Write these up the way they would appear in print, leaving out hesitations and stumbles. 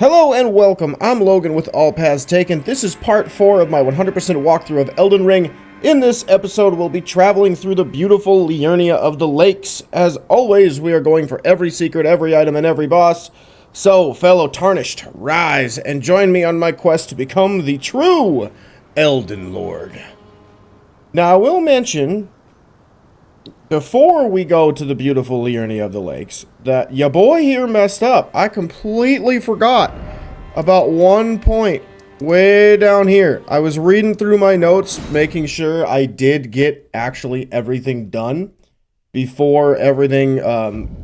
Hello and welcome, I'm Logan with All Paths Taken. This is part 4 of my 100% walkthrough of Elden Ring. In this episode, we'll be traveling through the beautiful Liurnia of the Lakes. As always, we are going for every secret, every item, and every boss. So, fellow Tarnished, rise and join me on my quest to become the true Elden Lord. Now, I will mention, before we go to the beautiful Liurnia of the Lakes, that ya boy here messed up. I completely forgot about one point way down here. I was reading through my notes, making sure I did get actually everything done before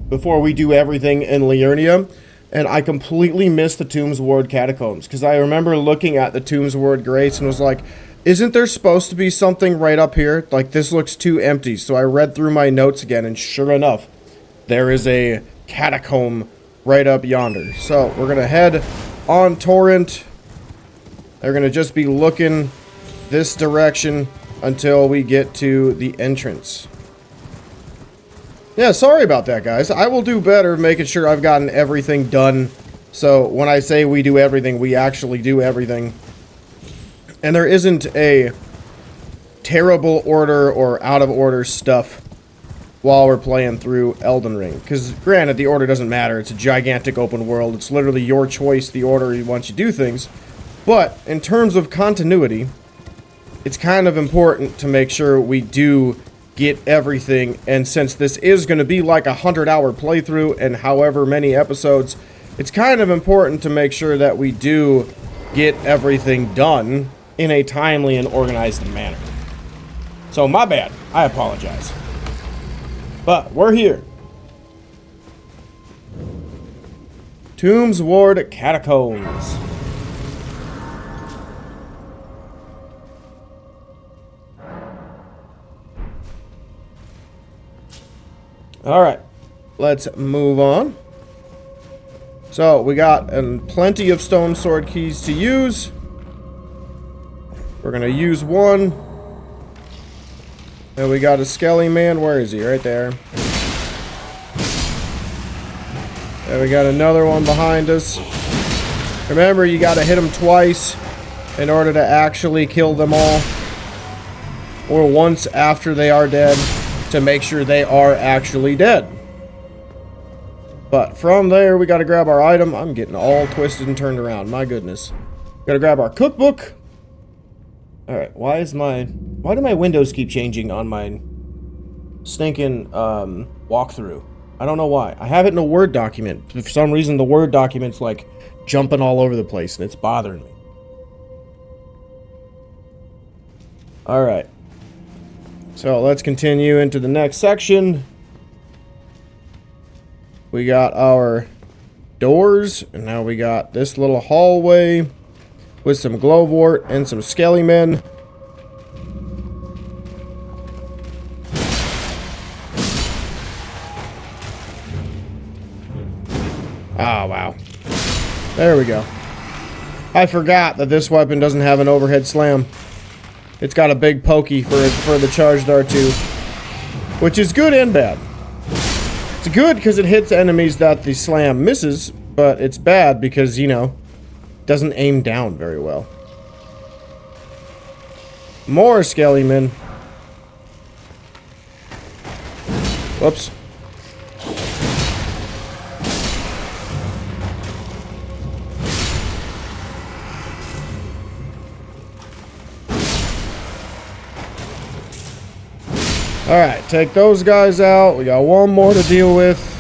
before we do everything in Liurnia, and I completely missed the Tombsward Catacombs, because I remember looking at the Tombsward Grace and was like, isn't there supposed to be something right up here? Like, this looks too empty. So I read through my notes again, and sure enough, there is a catacomb right up yonder. So we're going to head on Torrent. They're going to just be looking this direction until we get to the entrance. Yeah, sorry about that, guys. I will do better making sure I've gotten everything done. So when I say we do everything, we actually do everything. And there isn't a terrible order or out of order stuff while we're playing through Elden Ring. Because granted, the order doesn't matter. It's a gigantic open world. It's literally your choice, the order you want you to do things. But in terms of continuity, it's kind of important to make sure we do get everything. And since this is going to be like a 100-hour playthrough and however many episodes, it's kind of important to make sure that we do get everything done in a timely and organized manner. So my bad, I apologize. But we're here. Tombsward Catacombs. Alright, let's move on. So we got plenty of stone sword keys to use. We're gonna use one. And we got a skelly man. Where is he? Right there. And we got another one behind us. Remember, you gotta hit them twice in order to actually kill them all. Or once after they are dead to make sure they are actually dead. But from there, we gotta grab our item. I'm getting all twisted and turned around. My goodness. Gotta grab our cookbook. Alright, why do my windows keep changing on my stinking walkthrough? I don't know why. I have it in a Word document. For some reason, the Word document's like jumping all over the place, and it's bothering me. Alright. So, let's continue into the next section. We got our doors, and now we got this little hallway with some glowwort and some skelly men. Oh, wow. There we go. I forgot that this weapon doesn't have an overhead slam. It's got a big pokey for the charged R2. Which is good and bad. It's good because it hits enemies that the slam misses, but it's bad because, you know, doesn't aim down very well. More skellymen. Whoops. Alright, take those guys out. We got one more to deal with.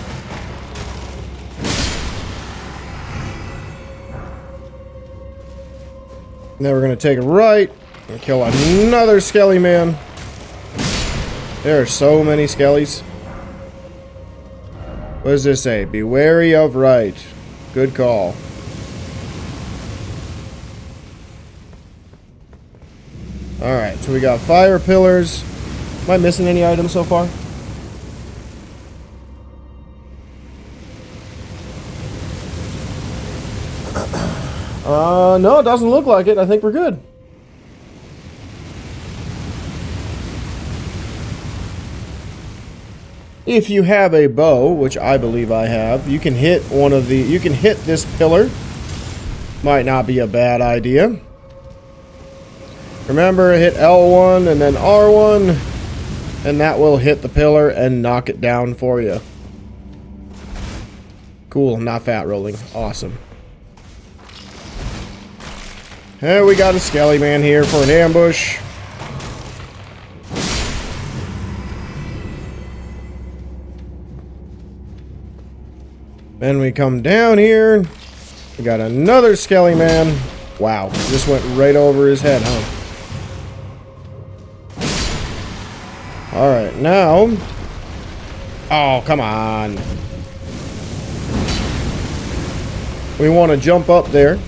And then we're going to take a right and kill another skelly man. There are so many skellies. What does this say? Be wary of right. Good call. Alright, so we got fire pillars. Am I missing any items so far? No, it doesn't look like it. I think we're good. If you have a bow, which I believe I have, you can hit this pillar Might not be a bad idea. Remember, hit L1 and then R1, and that will hit the pillar and knock it down for you. Cool, not fat rolling. Awesome. And we got a Skelly Man here for an ambush. Then we come down here. We got another Skelly Man. Wow, just went right over his head, huh? Alright, now... Oh, come on. We want to jump up there.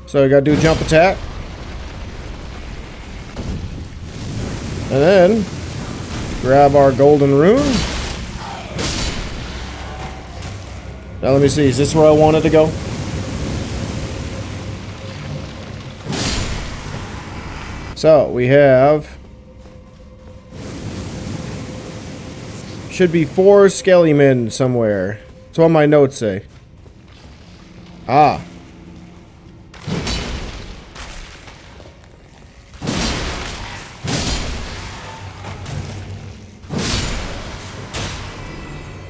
So we gotta do a jump attack. And then... grab our golden rune. Now let me see, is this where I wanted to go? So, we have... should be 4 Skelly Men somewhere. That's what my notes say. Ah.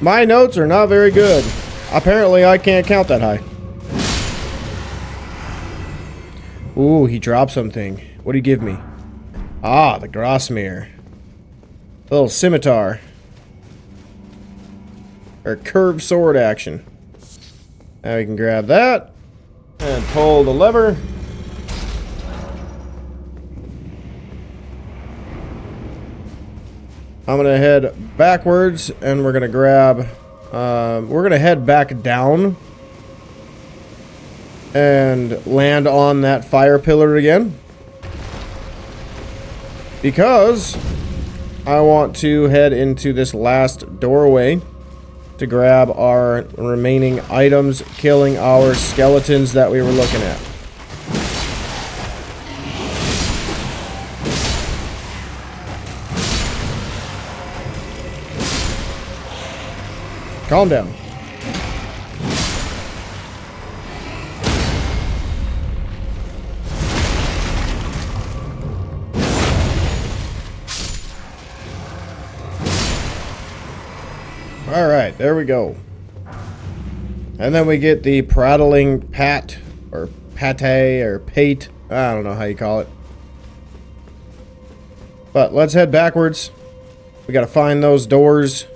My notes are not very good. Apparently, I can't count that high. Ooh, he dropped something. What do you give me? Ah, the Grosmere. Little scimitar. Or curved sword action. Now we can grab that. And pull the lever. I'm gonna head backwards and we're gonna grab... we're gonna head back down. And land on that fire pillar again. Because I want to head into this last doorway to grab our remaining items, killing our skeletons that we were looking at. Calm down. Alright, there we go. And then we get the prattling pat, or pate, or pate. I don't know how you call it. But let's head backwards. We gotta find those doors.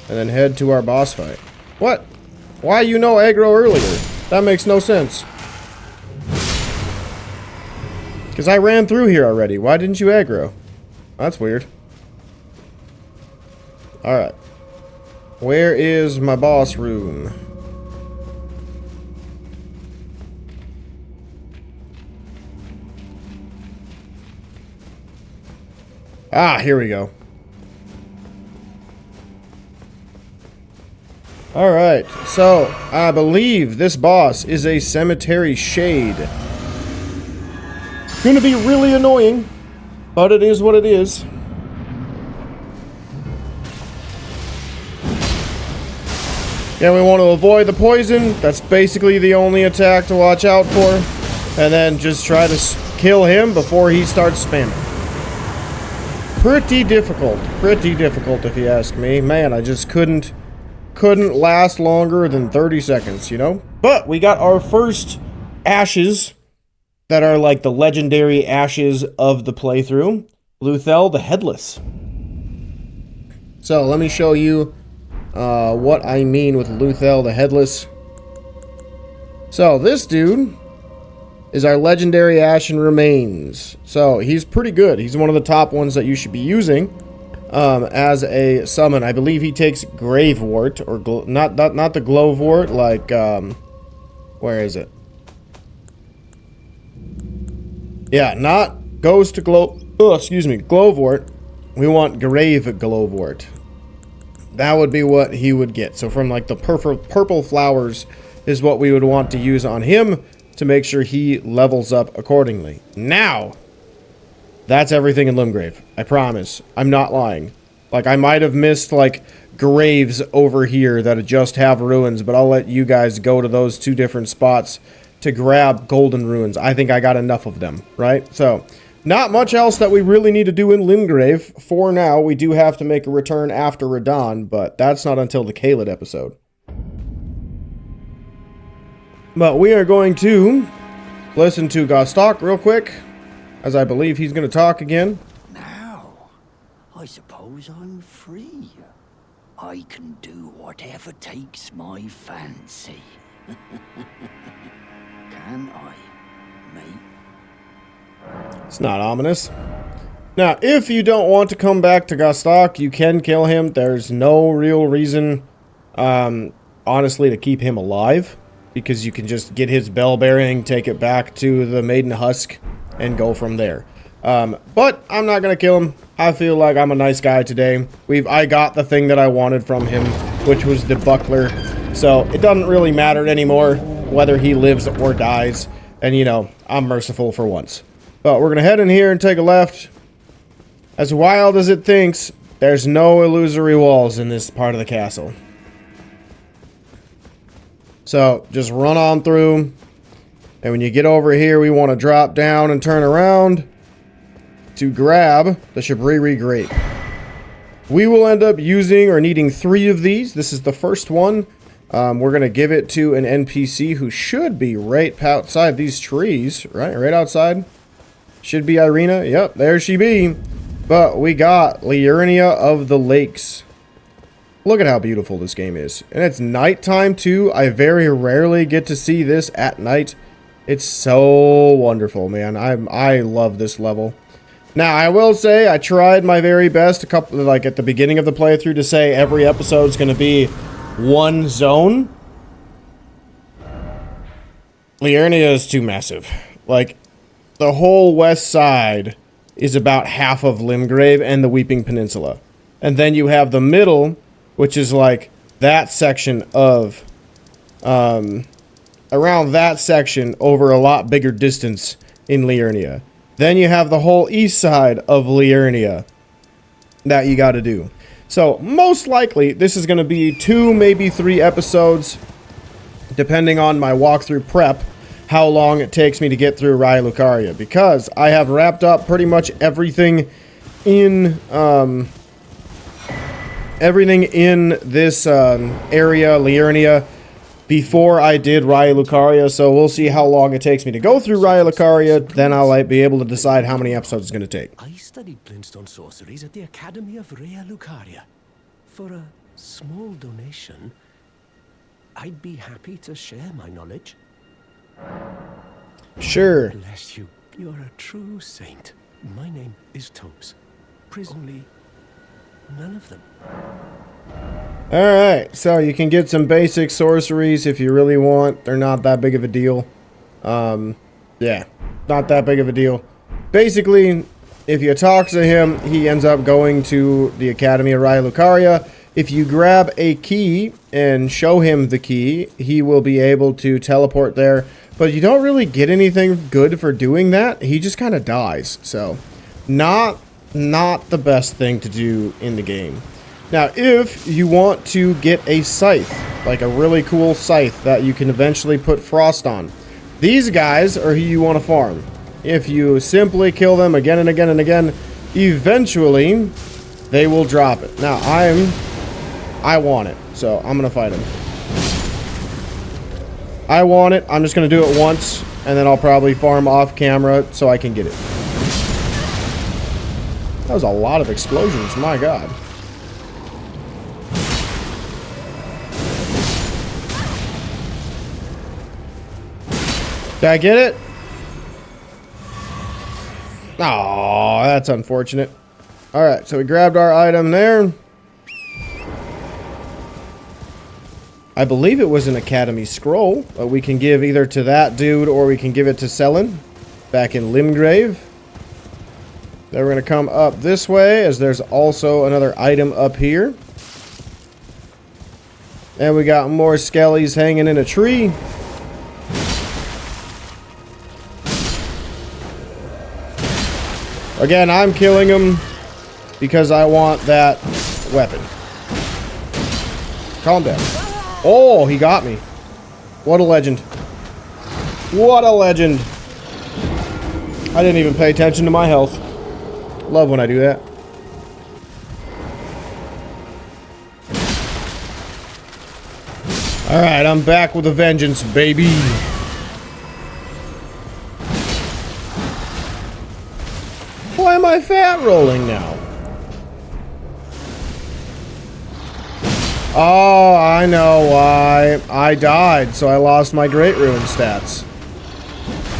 And then head to our boss fight. What? Why you know aggro earlier? That makes no sense. Because I ran through here already. Why didn't you aggro? That's weird. Alright. Where is my boss room? Ah, here we go. Alright, so I believe this boss is a cemetery shade. Gonna be really annoying, but it is what it is. Yeah, we want to avoid the poison. That's basically the only attack to watch out for. And then just try to kill him before he starts spamming. Pretty difficult if you ask me. Man, I just couldn't last longer than 30 seconds, you know? But we got our first ashes that are like the legendary ashes of the playthrough. Luthel the Headless. So let me show you what I mean with Luthel the Headless. So this dude is our legendary Ashen Remains. So he's pretty good. He's one of the top ones that you should be using as a summon. I believe he takes Gravewort, or not the Glowwort, like where is it? Yeah, not Ghost Glow. Oh, excuse me, Glowwort. We want Grave Glowwort. That would be what he would get. So from like the purple flowers is what we would want to use on him to make sure he levels up accordingly. Now, that's everything in Limgrave. I promise. I'm not lying. Like, I might have missed, like, graves over here that just have ruins, but I'll let you guys go to those 2 different spots to grab golden ruins. I think I got enough of them, right? So, not much else that we really need to do in Limgrave. For now, we do have to make a return after Radahn, but that's not until the Caelid episode. But we are going to listen to Gostok real quick, as I believe he's going to talk again. Now, I suppose I'm free. I can do whatever takes my fancy. Can I, mate? It's not ominous. Now, if you don't want to come back to Gostok, you can kill him. There's no real reason, honestly, to keep him alive, because you can just get his bell bearing, take it back to the Maiden Husk, and go from there. But I'm not gonna kill him. I feel like I'm a nice guy today. I got the thing that I wanted from him, which was the buckler. So it doesn't really matter anymore whether he lives or dies. And you know, I'm merciful for once. But we're gonna head in here and take a left. As wild as it thinks, there's no illusory walls in this part of the castle. So just run on through. And when you get over here, we want to drop down and turn around to grab the Shabriri Grape. We will end up using or needing 3 of these. This is the first one. We're going to give it to an NPC who should be right outside these trees. Right outside. Should be Irina. Yep, there she be. But we got Liurnia of the Lakes. Look at how beautiful this game is. And it's nighttime too. I very rarely get to see this at night. It's so wonderful, man. I love this level. Now, I will say I tried my very best at the beginning of the playthrough to say every episode is going to be one zone. Liurnia is too massive. Like, the whole west side is about half of Limgrave and the Weeping Peninsula. And then you have the middle, which is like that section of, around that section over a lot bigger distance in Liurnia. Then you have the whole east side of Liurnia that you got to do. So most likely this is going to be 2, maybe 3 episodes, depending on my walkthrough prep, how long it takes me to get through Raya Lucaria, because I have wrapped up pretty much everything in this area, Liurnia, before I did Raya Lucaria, so we'll see how long it takes me to go through Raya Lucaria, then I'll be able to decide how many episodes it's going to take. I studied Glintstone sorceries at the Academy of Raya Lucaria. For a small donation, I'd be happy to share my knowledge. Sure. Bless you. You're a true saint. My name is Thops. Presently, none of them. Alright, so you can get some basic sorceries if you really want. They're not that big of a deal. Yeah, not that big of a deal. Basically, if you talk to him, he ends up going to the Academy of Raya Lucaria. If you grab a key and show him the key, he will be able to teleport there. But you don't really get anything good for doing that. He just kind of dies. So, not the best thing to do in the game. Now, if you want to get a scythe, like a really cool scythe that you can eventually put frost on, these guys are who you want to farm. If you simply kill them again and again and again, eventually they will drop it. Now, I want it, so I'm going to fight him. I want it. I'm just going to do it once, and then I'll probably farm off camera so I can get it. That was a lot of explosions, my god. Did I get it? Oh, that's unfortunate. Alright, so we grabbed our item there. I believe it was an Academy Scroll, but we can give either to that dude or we can give it to Selin back in Limgrave. Then we're going to come up this way, as there's also another item up here. And we got more skellies hanging in a tree. Again, I'm killing them because I want that weapon. Calm down. Oh, he got me. What a legend. What a legend. I didn't even pay attention to my health. Love when I do that. Alright, I'm back with a vengeance, baby. Why am I fat rolling now? Oh, I know why. I died, so I lost my Great Ruin stats.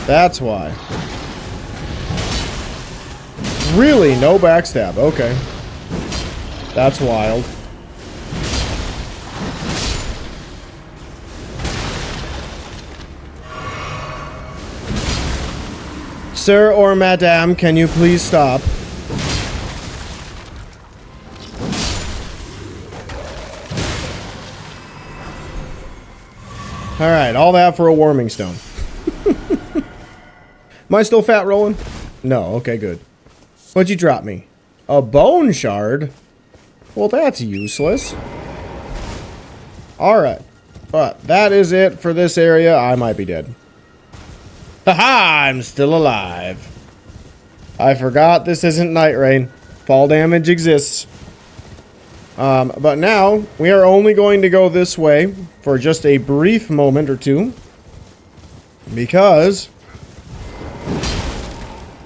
That's why. Really? No backstab. Okay. That's wild. Sir or madame, can you please stop? Alright, all that for a warming stone. Am I still fat rolling? No, okay, good. What'd you drop me? A bone shard? Well, that's useless. Alright. But that is it for this area. I might be dead. Haha, I'm still alive. I forgot this isn't Night Rain. Fall damage exists. But now, we are only going to go this way for just a brief moment or two. Because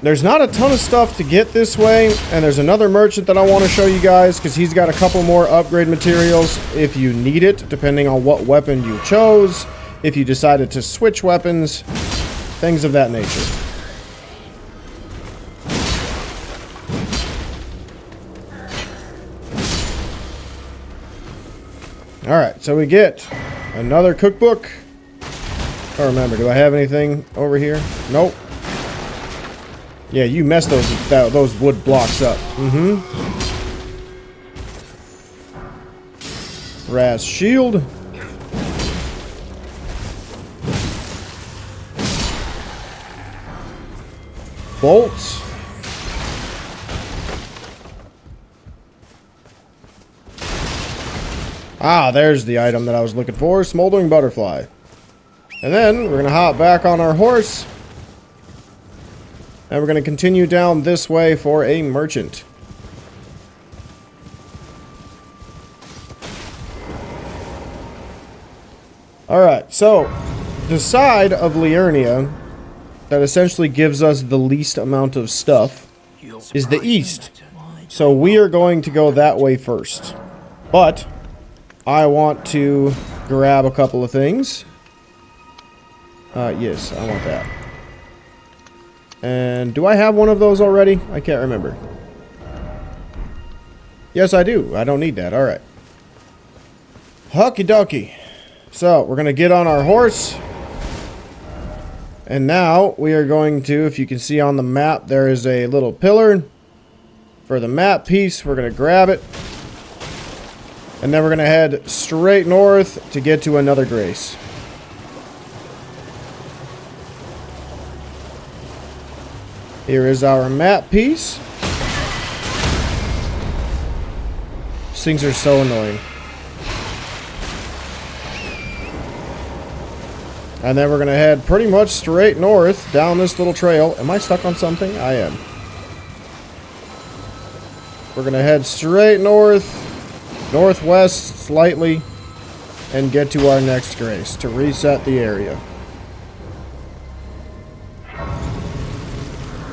there's not a ton of stuff to get this way. And there's another merchant that I want to show you guys, because he's got a couple more upgrade materials if you need it, depending on what weapon you chose. If you decided to switch weapons. Things of that nature. Alright, so we get another cookbook. I don't remember, do I have anything over here? Nope. Yeah, you messed those wood blocks up. Brass shield. Bolts. Ah, there's the item that I was looking for. Smoldering butterfly. And then we're going to hop back on our horse. And we're going to continue down this way for a merchant. Alright, so the side of Liurnia that essentially gives us the least amount of stuff is the east. So we are going to go that way first. But I want to grab a couple of things. Yes, I want that. And do I have one of those already? I can't remember. Yes, I do. I don't need that. Alright. Okie dokie. So, we're going to get on our horse. And now, we are going to, if you can see on the map, there is a little pillar. For the map piece, we're going to grab it. And then we're going to head straight north to get to another grace. Here is our map piece. These things are so annoying. And then we're going to head pretty much straight north down this little trail. Am I stuck on something? I am. We're going to head straight north, northwest slightly, and get to our next grace to reset the area.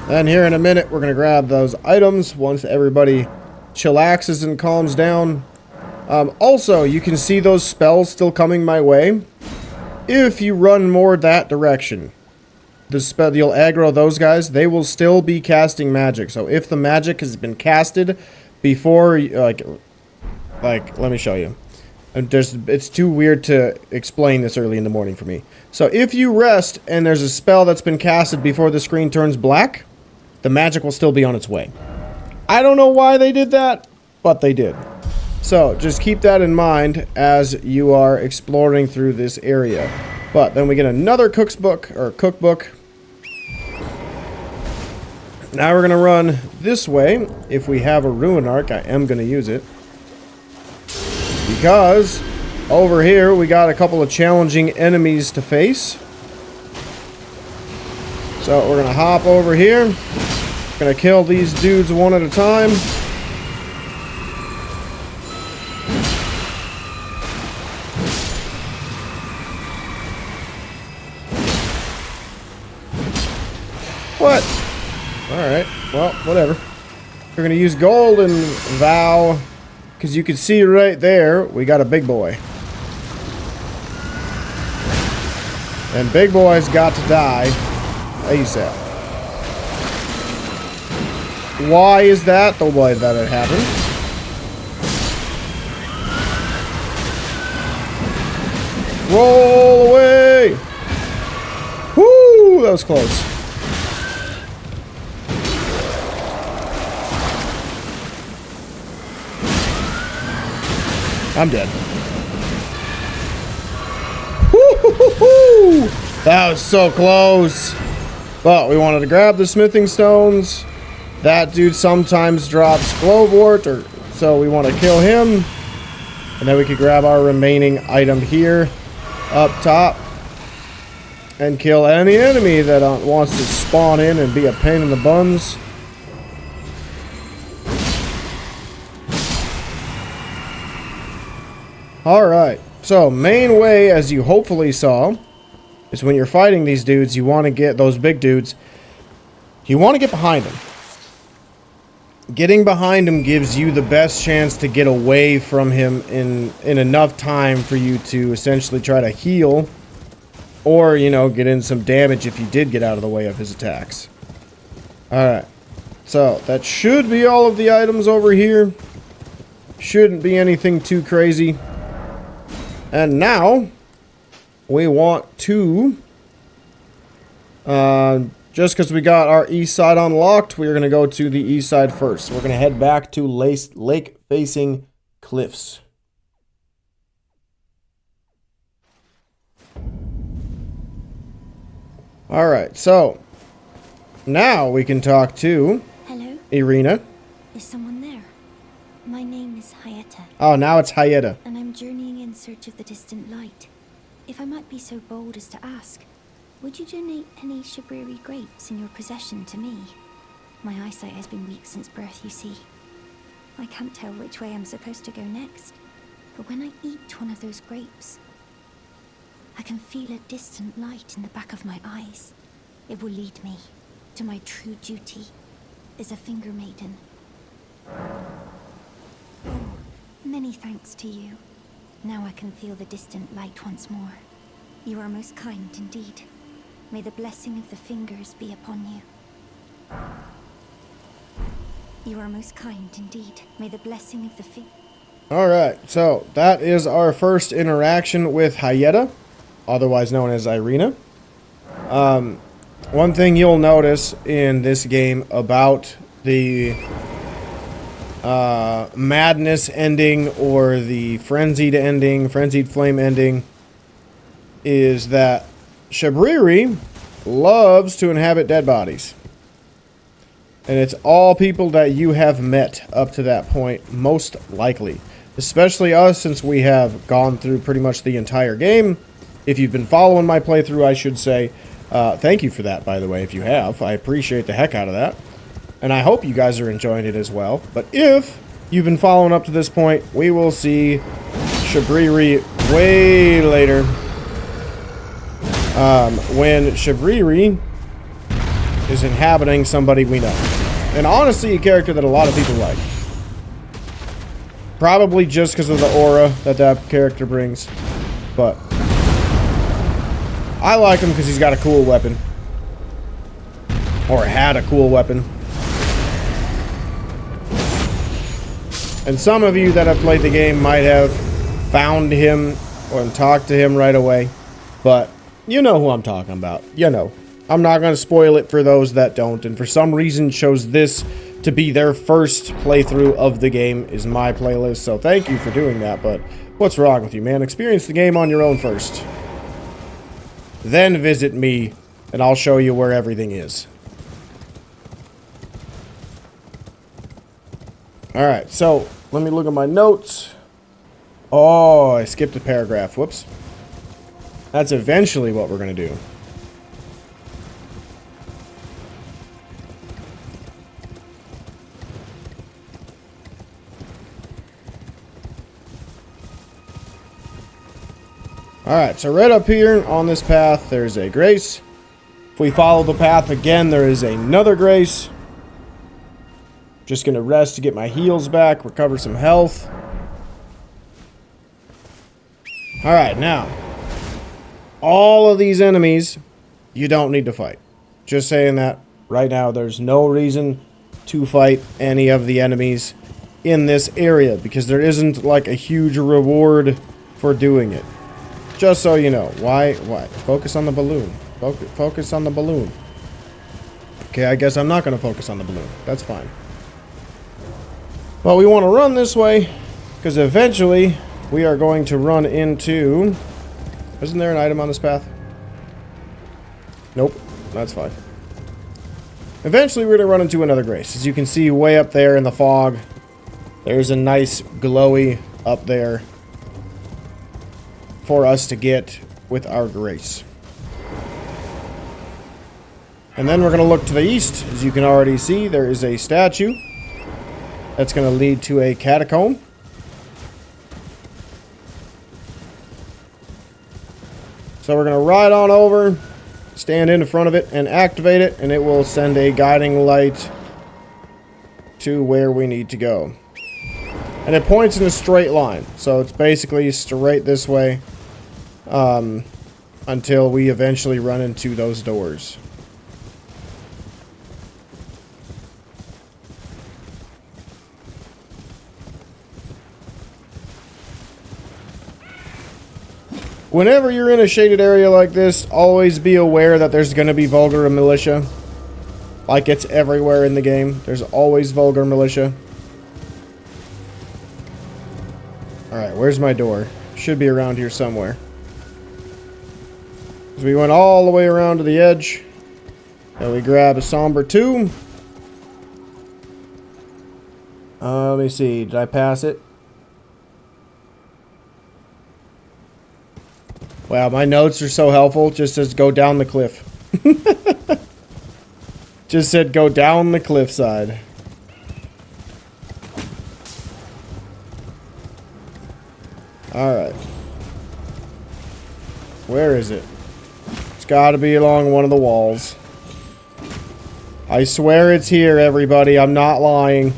And here in a minute, we're going to grab those items once everybody chillaxes and calms down. Also, you can see those spells still coming my way. If you run more that direction, you'll aggro those guys. They will still be casting magic. So if the magic has been casted before, like let me show you. It's too weird to explain this early in the morning for me. So if you rest and there's a spell that's been casted before the screen turns black, the magic will still be on its way. I don't know why they did that, but they did. So, just keep that in mind as you are exploring through this area. But then we get another cookbook. Now we're going to run this way. If we have a ruin arc, I am going to use it. Because over here, we got a couple of challenging enemies to face. So we're going to hop over here. Going to kill these dudes one at a time. What? Alright, well, whatever. We're going to use gold and vow, because you can see right there, we got a big boy. And big boy's got to die ASAP. Why is that the way that it happened? Roll away! Woo! That was close. I'm dead. Woo-hoo-hoo-hoo! That was so close. But we wanted to grab the smithing stones. That dude sometimes drops glowwort, so we want to kill him. And then we could grab our remaining item here up top and kill any enemy that wants to spawn in and be a pain in the buns. Alright, so main way, as you hopefully saw, is when you're fighting these dudes, you want to get those big dudes, you want to get behind them. Getting behind him gives you the best chance to get away from him in enough time for you to essentially try to heal, or, you know, get in some damage if you did get out of the way of his attacks. Alright, so that should be all of the items over here. Shouldn't be anything too crazy. And now, we want to, just because we got our east side unlocked, we're going to go to the east side first. We're going to head back to lake-facing cliffs. Alright, so, now we can talk to... Hello? Irina. Is someone there? My name is Hyetta. Oh, now it's Hyetta. And I'm journeying in search of the distant light. If I might be so bold as to ask, would you donate any Shabriri grapes in your possession to me? My eyesight has been weak since birth, you see. I can't tell which way I'm supposed to go next. But when I eat one of those grapes, I can feel a distant light in the back of my eyes. It will lead me to my true duty as a finger maiden. Oh, many thanks to you. Now I can feel the distant light once more. You are most kind indeed. May the blessing of the fingers be upon you. You are most kind indeed. May the blessing of the Alright, so that is our first interaction with Hyetta, otherwise known as Irina. One thing you'll notice in this game about the madness ending or the frenzied ending, frenzied flame ending, is that Shabriri loves to inhabit dead bodies. And it's all people that you have met up to that point, most likely. Especially us, since we have gone through pretty much the entire game. If you've been following my playthrough, I should say, thank you for that, by the way, if you have. I appreciate the heck out of that. And I hope you guys are enjoying it as well. But if you've been following up to this point, we will see Shabriri way later. When Shabriri is inhabiting somebody we know. And honestly, a character that a lot of people like. Probably just because of the aura that that character brings. But I like him because he's got a cool weapon. Or had a cool weapon. And some of you that have played the game might have found him or talked to him right away. But you know who I'm talking about. You know. I'm not going to spoil it for those that don't. And for some reason chose this to be their first playthrough of the game is my playlist. So thank you for doing that. But what's wrong with you, man? Experience the game on your own first. Then visit me and I'll show you where everything is. Alright, so let me look at my notes. Oh, I skipped a paragraph. Whoops. That's eventually what we're going to do. Alright, so right up here on this path, there's a grace. If we follow the path again, there is another grace. Just gonna rest to get my heals back, recover some health. Alright, now. All of these enemies, you don't need to fight. Just saying that right now, there's no reason to fight any of the enemies in this area, because there isn't like a huge reward for doing it. Just so you know. Why? Focus on the balloon. Focus on the balloon. Okay, I guess I'm not going to focus on the balloon. That's fine. Well, we want to run this way, because eventually we are going to run into... Isn't there an item on this path? Nope. That's fine. Eventually we're going to run into another grace. As you can see way up there in the fog, there's a nice glowy up there for us to get with our grace. And then we're going to look to the east. As you can already see, there is a statue that's going to lead to a catacomb. So we're going to ride on over, stand in front of it, and activate it, and it will send a guiding light to where we need to go. And it points in a straight line, so it's basically straight this way until we eventually run into those doors. Whenever you're in a shaded area like this, always be aware that there's going to be vulgar militia. Like it's everywhere in the game. There's always vulgar militia. Alright, where's my door? Should be around here somewhere. So we went all the way around to the edge. And we grab a somber 2. Let me see. Did I pass it? Wow, my notes are so helpful. Just says go down the cliff. Just said go down the cliffside. Alright. Where is it? It's gotta be along one of the walls. I swear it's here, everybody. I'm not lying.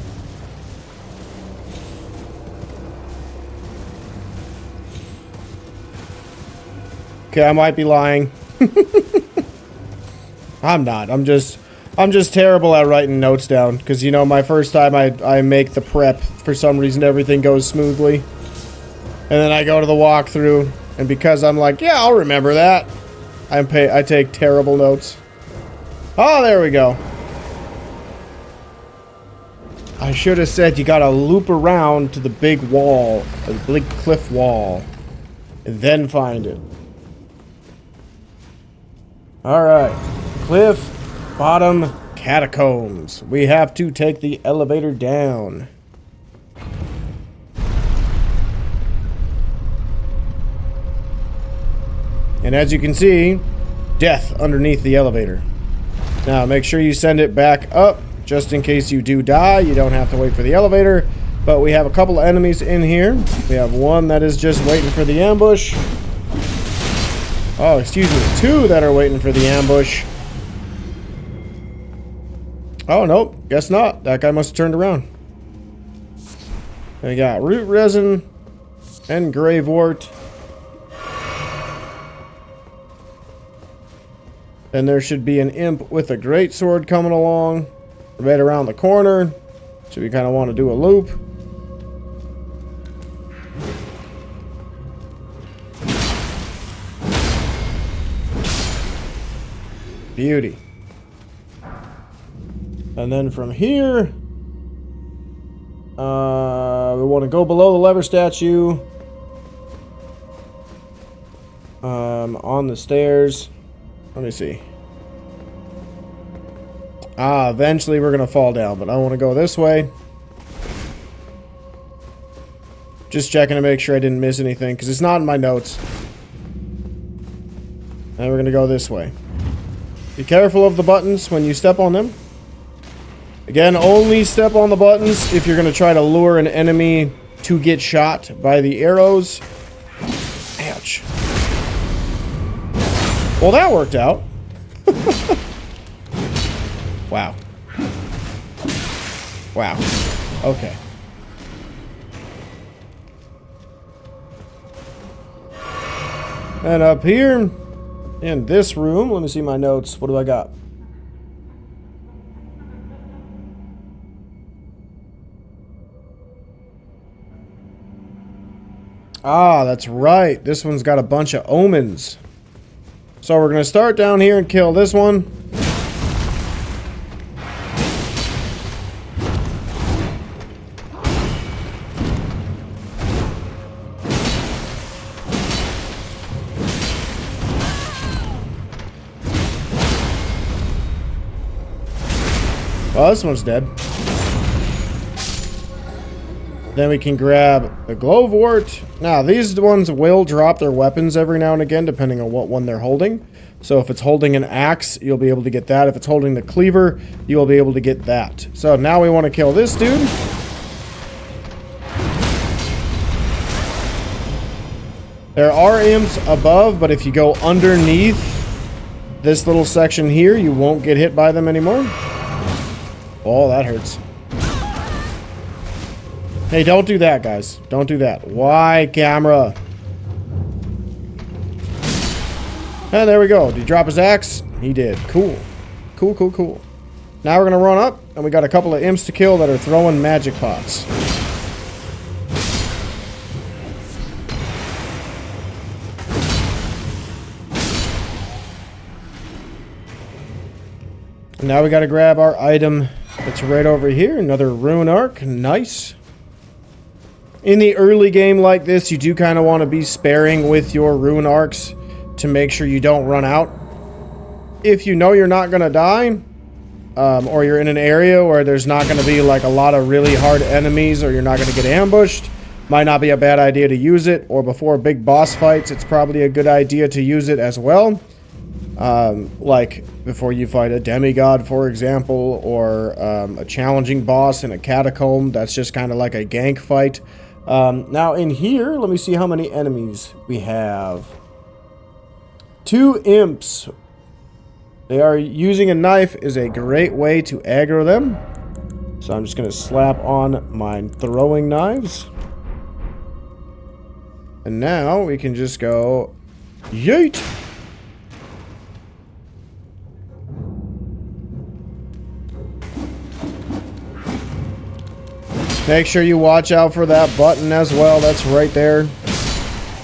Okay, I might be lying. I'm not. I'm just terrible at writing notes down. Because, you know, my first time I make the prep, for some reason everything goes smoothly. And then I go to the walkthrough, and because I'm like, yeah, I'll remember that, I take terrible notes. Oh, there we go. I should have said you gotta loop around to the big wall, the big cliff wall, and then find it. Alright, Cliffbottom Catacombs. We have to take the elevator down. And as you can see, death underneath the elevator. Now, make sure you send it back up, just in case you do die. You don't have to wait for the elevator. But we have a couple of enemies in here. We have one that is just waiting for the ambush. Oh, excuse me, 2 that are waiting for the ambush. Oh, nope, guess not. That guy must have turned around. And we got root resin and gravewort. And there should be an imp with a greatsword coming along right around the corner. So we kind of want to do a loop. Beauty. And then from here, we want to go below the lever statue. On the stairs. Let me see. Eventually we're going to fall down, but I want to go this way. Just checking to make sure I didn't miss anything, because it's not in my notes. And we're going to go this way. Be careful of the buttons when you step on them. Again, only step on the buttons if you're going to try to lure an enemy to get shot by the arrows. Ouch. Well, that worked out. Wow. Wow. Okay. And up here, in this room, let me see my notes. What do I got? Ah, that's right. This one's got a bunch of omens. So we're going to start down here and kill this one. Oh, this one's dead. Then we can grab the Glowwort. Now, these ones will drop their weapons every now and again, depending on what one they're holding. So if it's holding an axe, you'll be able to get that. If it's holding the cleaver, you'll be able to get that. So now we want to kill this dude. There are imps above, but if you go underneath this little section here, you won't get hit by them anymore. Oh, that hurts. Hey, don't do that, guys. Don't do that. Why, camera? And there we go. Did he drop his axe? He did. Cool. Cool, cool, cool. Now we're going to run up, and we got a couple of imps to kill that are throwing magic pots. Now we got to grab our item. It's right over here. Another rune arc. Nice. In the early game like this, you do kind of want to be sparing with your rune arcs to make sure you don't run out. If you know you're not going to die, or you're in an area where there's not going to be like a lot of really hard enemies, or you're not going to get ambushed, might not be a bad idea to use it. Or before big boss fights, it's probably a good idea to use it as well. Like before you fight a demigod, for example, or a challenging boss in a catacomb. That's just kind of like a gank fight. Now in here, let me see how many enemies we have. 2 imps. They are using a knife is a great way to aggro them. So I'm just going to slap on my throwing knives. And now we can just go yeet. Make sure you watch out for that button as well. That's right there.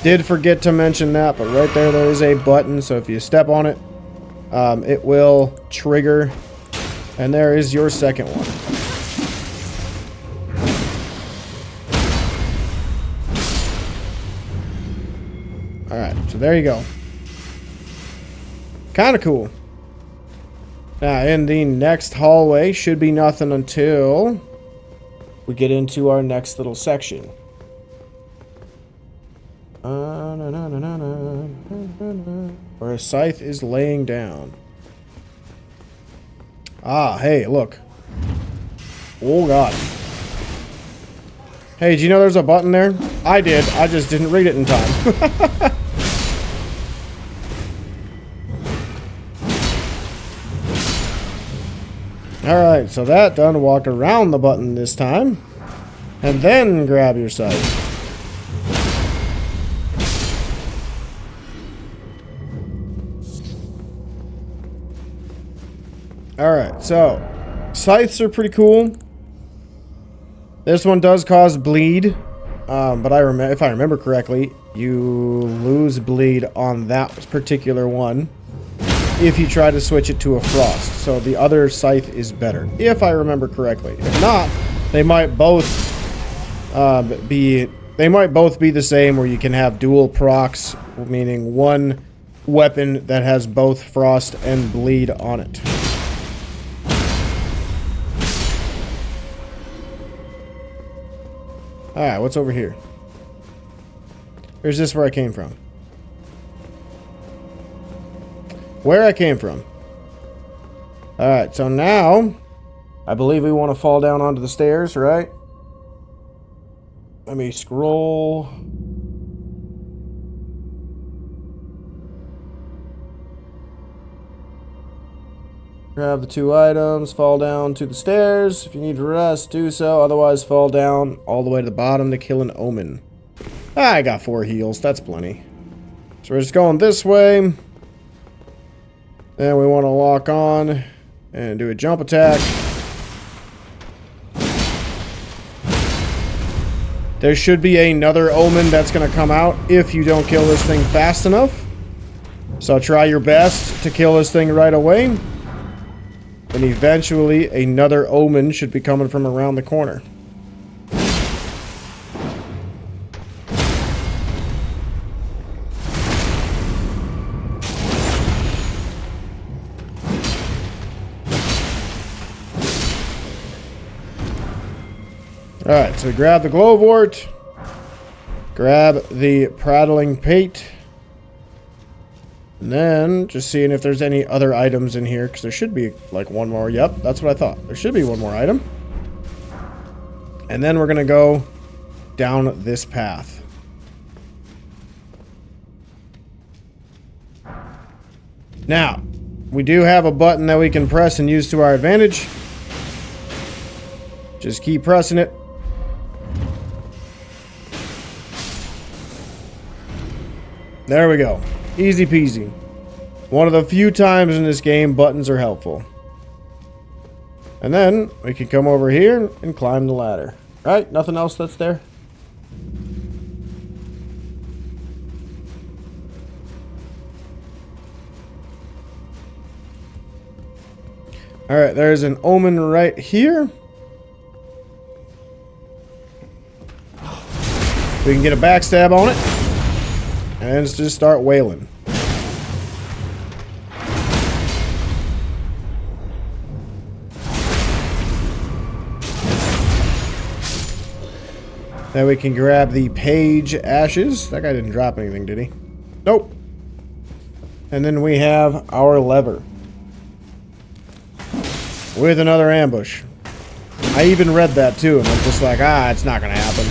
Did forget to mention that, but right there is a button. So if you step on it, it will trigger. And there is your second one. Alright, so there you go. Kind of cool. Now, in the next hallway, should be nothing until we get into our next little section. Where a scythe is laying down. Ah, hey, look. Oh, God. Hey, do you know there's a button there? I did. I just didn't read it in time. Alright, so that done. Walk around the button this time. And then grab your scythe. Alright, so scythes are pretty cool. This one does cause bleed. But if I remember correctly, you lose bleed on that particular one if you try to switch it to a frost. So the other scythe is better, if I remember correctly. If not, they might both be the same, where you can have dual procs, meaning one weapon that has both frost and bleed on it. Alright, what's over here? Or is this where I came from? Where I came from. Alright, so now I believe we want to fall down onto the stairs, right? Let me scroll. Grab the 2 items, fall down to the stairs. If you need to rest, do so. Otherwise, fall down all the way to the bottom to kill an omen. I got 4 heals. That's plenty. So we're just going this way. Then we want to lock on and do a jump attack. There should be another omen that's going to come out if you don't kill this thing fast enough. So try your best to kill this thing right away. And eventually another omen should be coming from around the corner. Alright, so we grab the glowwort, grab the prattling pate, and then just seeing if there's any other items in here, because there should be like one more. Yep, that's what I thought. There should be one more item. And then we're going to go down this path. Now, we do have a button that we can press and use to our advantage. Just keep pressing it. There we go. Easy peasy. One of the few times in this game buttons are helpful. And then we can come over here and climb the ladder. Right? Nothing else that's there? Alright, there's an omen right here. We can get a backstab on it. And just start wailing. Then we can grab the page ashes. That guy didn't drop anything, did he? Nope. And then we have our lever. With another ambush. I even read that too, and I'm just like, it's not gonna happen.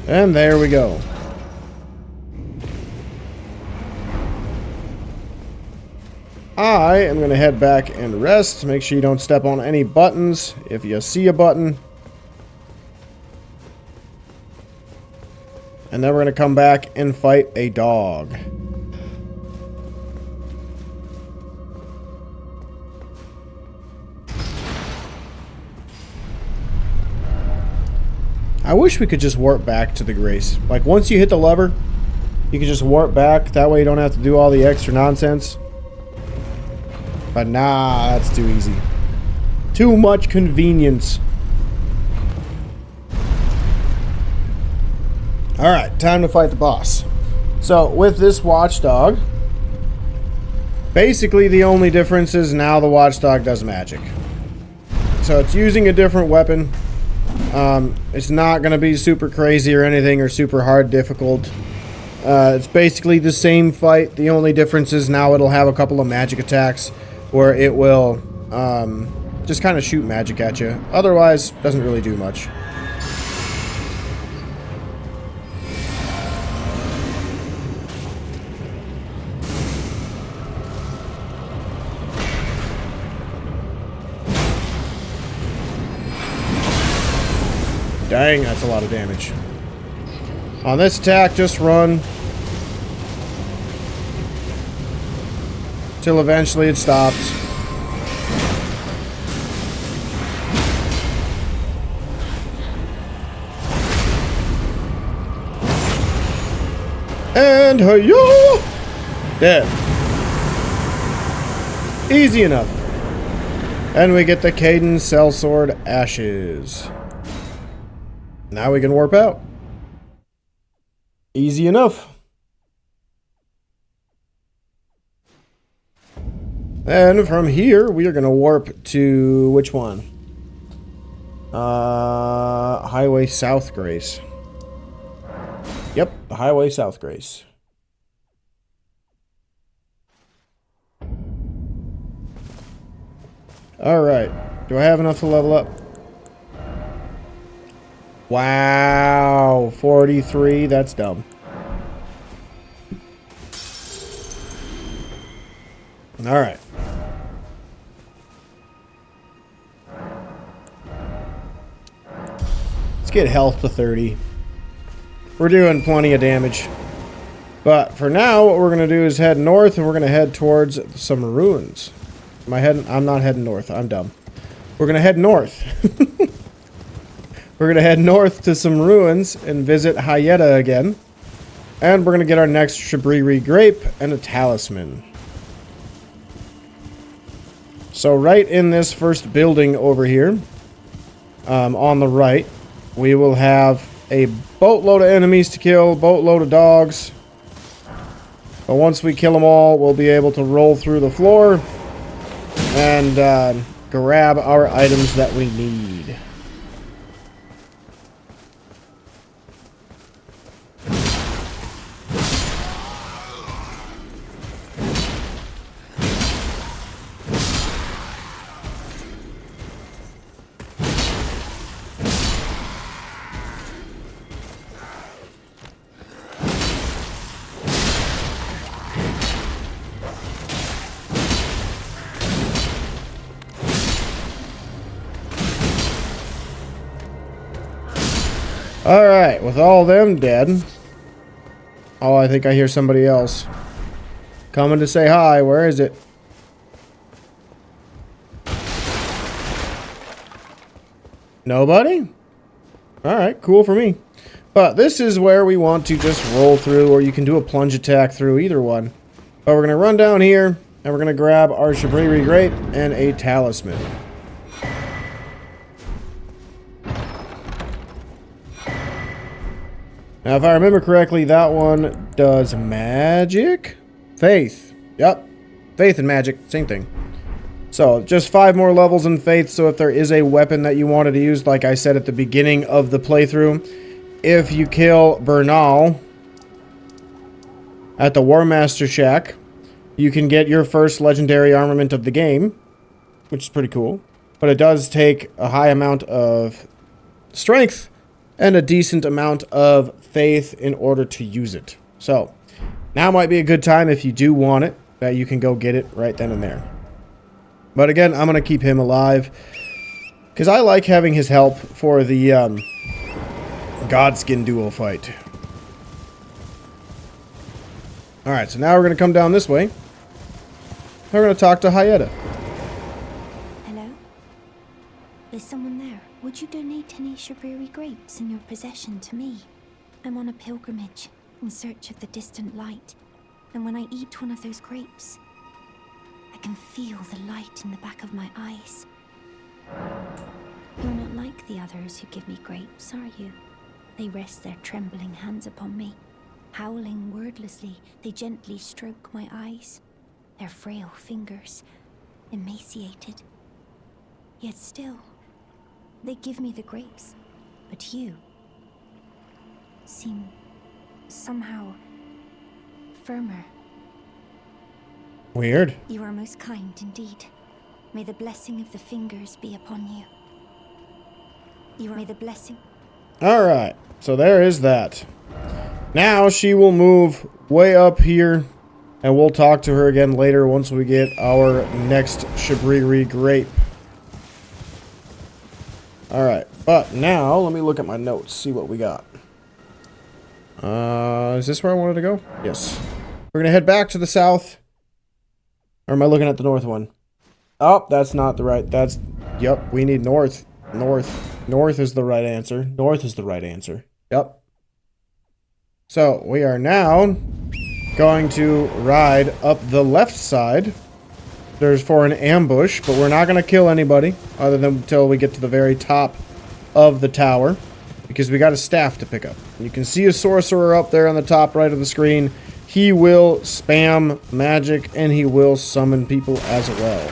And there we go. I am going to head back and rest. Make sure you don't step on any buttons if you see a button. And then we're going to come back and fight a dog. I wish we could just warp back to the Grace. Like, once you hit the lever, you can just warp back. That way you don't have to do all the extra nonsense. But nah, that's too easy. Too much convenience. Alright, time to fight the boss. So, with this watchdog, basically the only difference is now the watchdog does magic. So it's using a different weapon. It's not going to be super crazy or anything or super hard difficult. It's basically the same fight. The only difference is now it'll have a couple of magic attacks where it will just kind of shoot magic at you. Otherwise, doesn't really do much. Dang, that's a lot of damage. On this attack, just run till eventually it stops. And hiya! Dead. Easy enough. And we get the Caden Sellsword Ashes. Now we can warp out. Easy enough. And from here, we are going to warp to which one? Highway South Grace. Yep, the Highway South Grace. Alright. Do I have enough to level up? Wow. 43. That's dumb. Alright. Let's get health to 30. We're doing plenty of damage. But for now, what we're going to do is head north, and we're going to head towards some ruins. I'm not heading north. I'm dumb. We're going to head north. We're going to head north to some ruins and visit Hyetta again. And we're going to get our next Shabriri Grape and a Talisman. So right in this first building over here, on the right, we will have a boatload of enemies to kill, boatload of dogs. But once we kill them all, we'll be able to roll through the floor and grab our items that we need. Alright, with all them dead. Oh, I think I hear somebody else. Coming to say hi. Where is it? Nobody? Alright, cool for me. But this is where we want to just roll through, or you can do a plunge attack through either one. But we're going to run down here, and we're going to grab our Shabriri Grape and a Talisman. Now, if I remember correctly, that one does magic? Faith. Yep. Faith and magic. Same thing. So, just 5 more levels in Faith, so if there is a weapon that you wanted to use, like I said at the beginning of the playthrough, if you kill Bernal at the War Master Shack, you can get your first legendary armament of the game, which is pretty cool. But it does take a high amount of strength and a decent amount of faith in order to use it. So, now might be a good time if you do want it, that you can go get it right then and there. But again, I'm going to keep him alive, because I like having his help for the Godskin duo fight. Alright, so now we're going to come down this way. We're going to talk to Hyetta. Hello? Is someone there? Would you donate any Shabriri grapes in your possession to me? I'm on a pilgrimage in search of the distant light, and when I eat one of those grapes, I can feel the light in the back of my eyes. You're not like the others who give me grapes, are you? They rest their trembling hands upon me. Howling wordlessly, they gently stroke my eyes. Their frail fingers, emaciated. Yet still, they give me the grapes. But you seem somehow firmer. Weird. You are most kind indeed. May the blessing of the fingers be upon you. May the blessing... Alright, so there is that. Now she will move way up here, and we'll talk to her again later once we get our next Shabriri Grape. Alright, but now let me look at my notes, see what we got. Is this where I wanted to go? Yes. We're gonna head back to the south. Or am I looking at the north one? Oh, that's not the right, that's... Yep, we need north. North is the right answer. North is the right answer. Yep. So, we are now going to ride up the left side. There's for an ambush, but we're not going to kill anybody other than until we get to the very top of the tower, because we got a staff to pick up. You can see a sorcerer up there on the top right of the screen. He will spam magic, and he will summon people as well.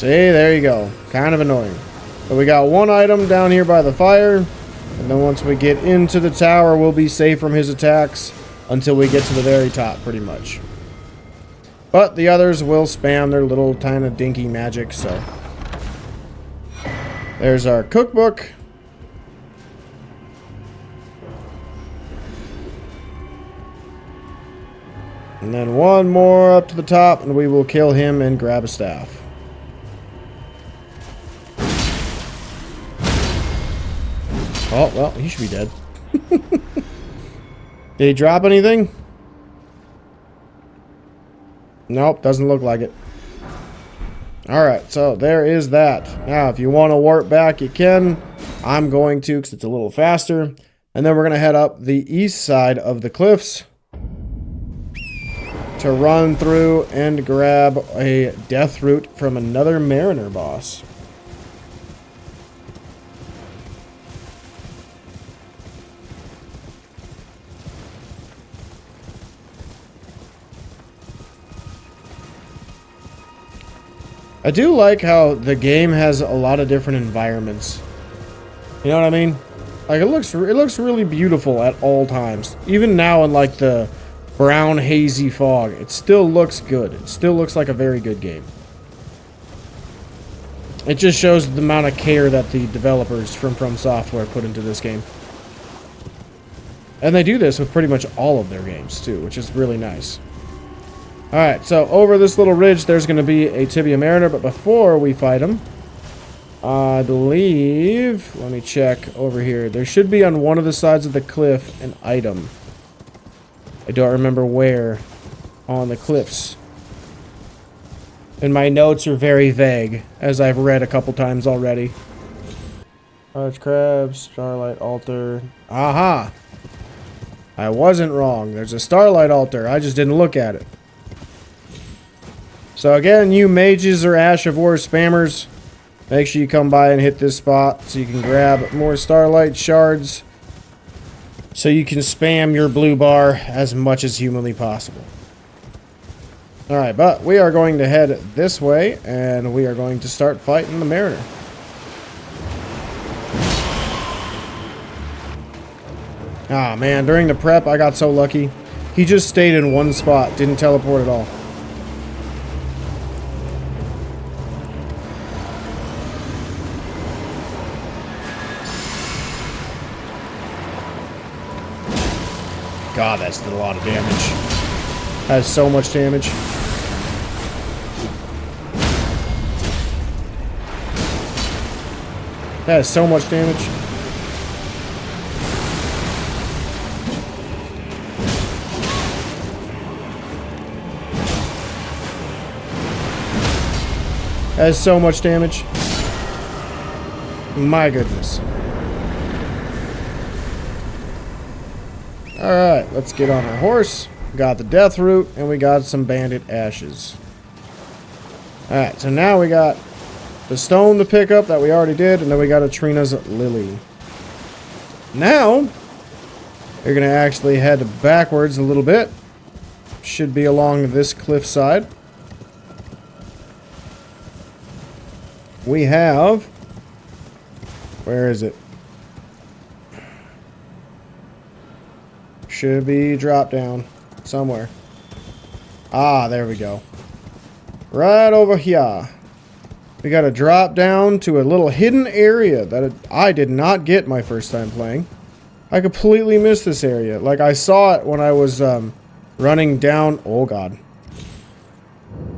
See, there you go. Kind of annoying. But we got one item down here by the fire. And then once we get into the tower, we'll be safe from his attacks until we get to the very top, pretty much. But the others will spam their little kind of dinky magic, so. There's our cookbook. And then one more up to the top, and we will kill him and grab a staff. Oh, well, he should be dead. Did he drop anything? Nope, doesn't look like it. Alright, so there is that. Now, if you want to warp back, you can. I'm going to, because it's a little faster. And then we're going to head up the east side of the cliffs to run through and grab a death root from another Mariner boss. I do like how the game has a lot of different environments. You know what I mean? Like it looks really beautiful at all times. Even now in like the brown hazy fog, it still looks good. It still looks like a very good game. It just shows the amount of care that the developers from Software put into this game. And they do this with pretty much all of their games too, which is really nice. Alright, so over this little ridge, there's going to be a Tibia Mariner, but before we fight him, I believe, let me check over here, there should be on one of the sides of the cliff an item. I don't remember where on the cliffs. And my notes are very vague, as I've read a couple times already. Large crabs, Starlight altar. Aha! I wasn't wrong. There's a Starlight altar. I just didn't look at it. So again, you mages or Ash of War spammers, make sure you come by and hit this spot so you can grab more Starlight shards so you can spam your blue bar as much as humanly possible. Alright, but we are going to head this way and we are going to start fighting the Mariner. Ah man, during the prep I got so lucky. He just stayed in one spot, didn't teleport at all. God, that's did a lot of damage. That is so much damage. That is so much damage. That is so much damage. My goodness. Alright, let's get on our horse. We got the death root, and we got some bandit ashes. Alright, so now we got the stone to pick up that we already did, and then we got a Trina's lily. Now, we're going to actually head backwards a little bit. Should be along this cliffside. We have... Where is it? Should be drop down somewhere. Ah, there we go. Right over here. We got to drop down to a little hidden area that I did not get my first time playing. I completely missed this area. Like, I saw it when I was running down... Oh, God.